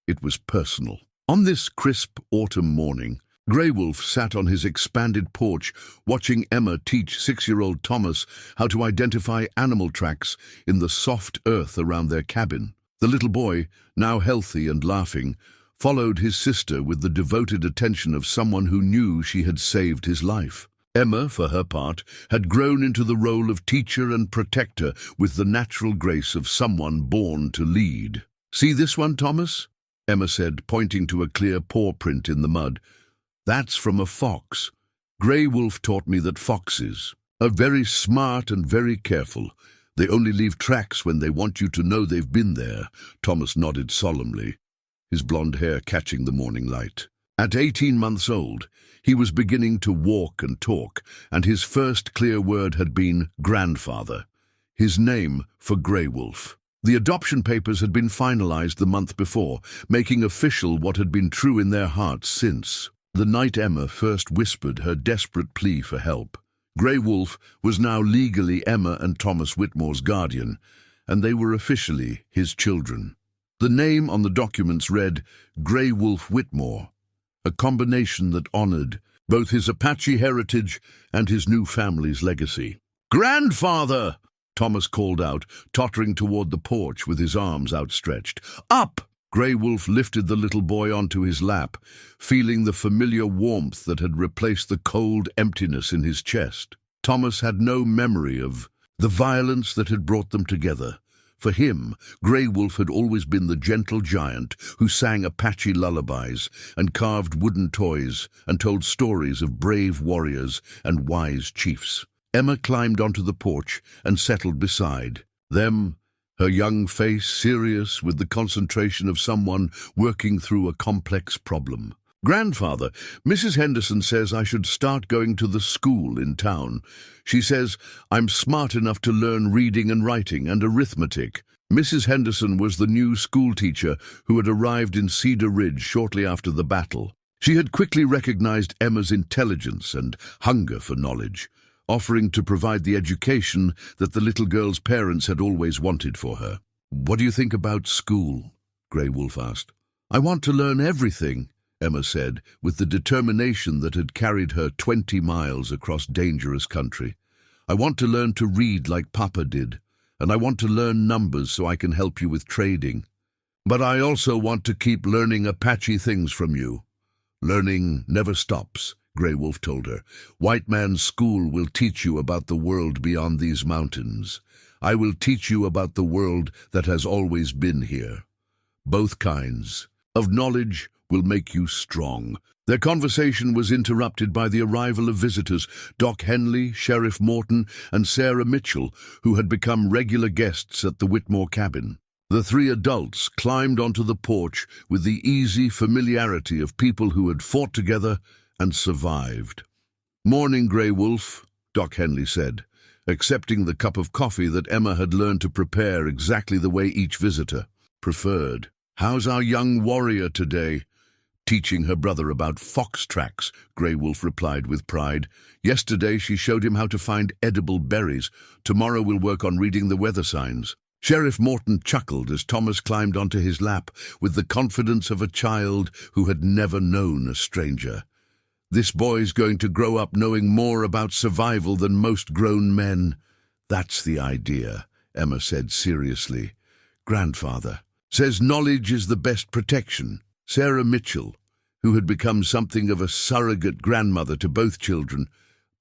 It was personal. On this crisp autumn morning, Grey Wolf sat on his expanded porch, watching Emma teach 6-year-old Thomas how to identify animal tracks in the soft earth around their cabin. The little boy, now healthy and laughing, followed his sister with the devoted attention of someone who knew she had saved his life. Emma, for her part, had grown into the role of teacher and protector with the natural grace of someone born to lead. "See this one, Thomas?" Emma said, pointing to a clear paw print in the mud. "That's from a fox. Grey Wolf taught me that foxes are very smart and very careful. They only leave tracks when they want you to know they've been there." Thomas nodded solemnly, his blonde hair catching the morning light. At 18 months old, he was beginning to walk and talk, and his first clear word had been grandfather, his name for Grey Wolf. The adoption papers had been finalized the month before, making official what had been true in their hearts since the night Emma first whispered her desperate plea for help. Grey Wolf was now legally Emma and Thomas Whitmore's guardian, and they were officially his children. The name on the documents read Grey Wolf Whitmore, a combination that honored both his Apache heritage and his new family's legacy. "Grandfather!" Thomas called out, tottering toward the porch with his arms outstretched. "Up!" Grey Wolf lifted the little boy onto his lap, feeling the familiar warmth that had replaced the cold emptiness in his chest. Thomas had no memory of the violence that had brought them together. For him, Grey Wolf had always been the gentle giant who sang Apache lullabies and carved wooden toys and told stories of brave warriors and wise chiefs. Emma climbed onto the porch and settled beside them, her young face serious with the concentration of someone working through a complex problem. "Grandfather, Mrs. Henderson says I should start going to the school in town. She says I'm smart enough to learn reading and writing and arithmetic." Mrs. Henderson was the new school teacher who had arrived in Cedar Ridge shortly after the battle. She had quickly recognized Emma's intelligence and hunger for knowledge, offering to provide the education that the little girl's parents had always wanted for her. "What do you think about school?" Grey Wolf asked. "I want to learn everything," Emma said, with the determination that had carried her 20 miles across dangerous country. "I want to learn to read like Papa did, and I want to learn numbers so I can help you with trading. But I also want to keep learning Apache things from you." "Learning never stops," Grey Wolf told her. "White Man's School will teach you about the world beyond these mountains. I will teach you about the world that has always been here. Both kinds of knowledge will make you strong." Their conversation was interrupted by the arrival of visitors, Doc Henley, Sheriff Morton, and Sarah Mitchell, who had become regular guests at the Whitmore cabin. The three adults climbed onto the porch with the easy familiarity of people who had fought together and survived. "Morning, Grey Wolf," Doc Henley said, accepting the cup of coffee that Emma had learned to prepare exactly the way each visitor preferred. "How's our young warrior today?" "Teaching her brother about fox tracks," Grey Wolf replied with pride. "Yesterday she showed him how to find edible berries. Tomorrow we'll work on reading the weather signs." Sheriff Morton chuckled as Thomas climbed onto his lap with the confidence of a child who had never known a stranger. "This boy's going to grow up knowing more about survival than most grown men." "That's the idea," Emma said seriously. "Grandfather says knowledge is the best protection." Sarah Mitchell, who had become something of a surrogate grandmother to both children,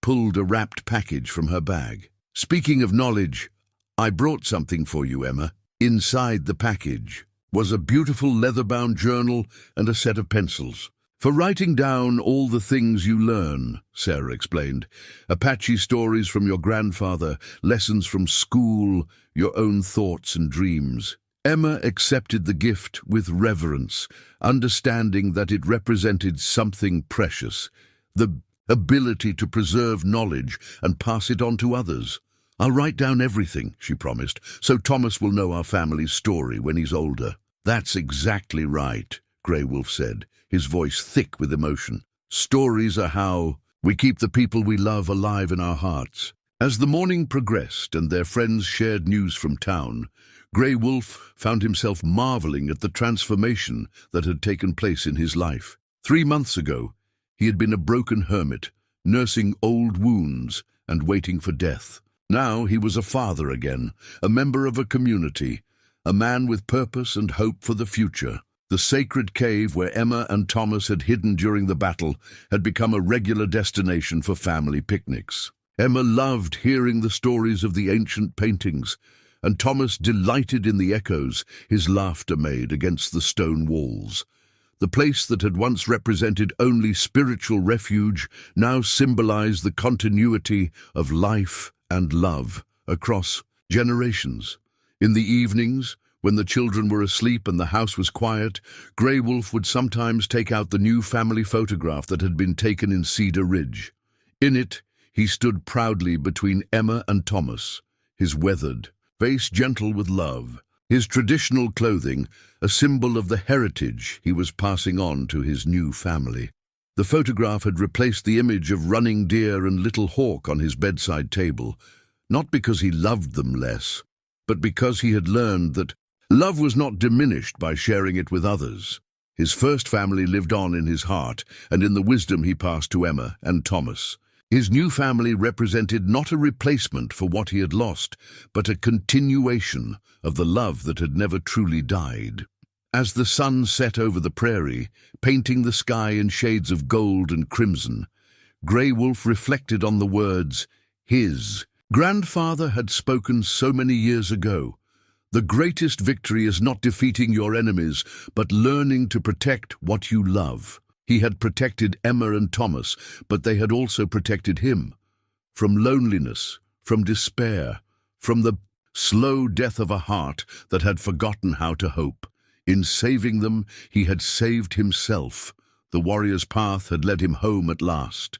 pulled a wrapped package from her bag. "Speaking of knowledge, I brought something for you, Emma." Inside the package was a beautiful leather-bound journal and a set of pencils. "For writing down all the things you learn," Sarah explained. "Apache stories from your grandfather, lessons from school, your own thoughts and dreams." Emma accepted the gift with reverence, understanding that it represented something precious, the ability to preserve knowledge and pass it on to others. "I'll write down everything," she promised, "so Thomas will know our family's story when he's older." "That's exactly right," Grey Wolf said, his voice thick with emotion. "Stories are how we keep the people we love alive in our hearts." As the morning progressed and their friends shared news from town, Grey Wolf found himself marveling at the transformation that had taken place in his life. 3 months ago, he had been a broken hermit, nursing old wounds and waiting for death. Now he was a father again, a member of a community, a man with purpose and hope for the future. The sacred cave where Emma and Thomas had hidden during the battle had become a regular destination for family picnics. Emma loved hearing the stories of the ancient paintings, and Thomas delighted in the echoes his laughter made against the stone walls. The place that had once represented only spiritual refuge now symbolized the continuity of life and love across generations. In the evenings, when the children were asleep and the house was quiet, Grey Wolf would sometimes take out the new family photograph that had been taken in Cedar Ridge. In it, he stood proudly between Emma and Thomas, his weathered face gentle with love, his traditional clothing a symbol of the heritage he was passing on to his new family. The photograph had replaced the image of running deer and little hawk on his bedside table, not because he loved them less, but because he had learned that love was not diminished by sharing it with others. His first family lived on in his heart and in the wisdom he passed to Emma and Thomas. His new family represented not a replacement for what he had lost, but a continuation of the love that had never truly died. As the sun set over the prairie, painting the sky in shades of gold and crimson, Grey Wolf reflected on the words his grandfather had spoken so many years ago. The greatest victory is not defeating your enemies, but learning to protect what you love. He had protected Emma and Thomas, but they had also protected him. From loneliness, from despair, from the slow death of a heart that had forgotten how to hope. In saving them, he had saved himself. The warrior's path had led him home at last.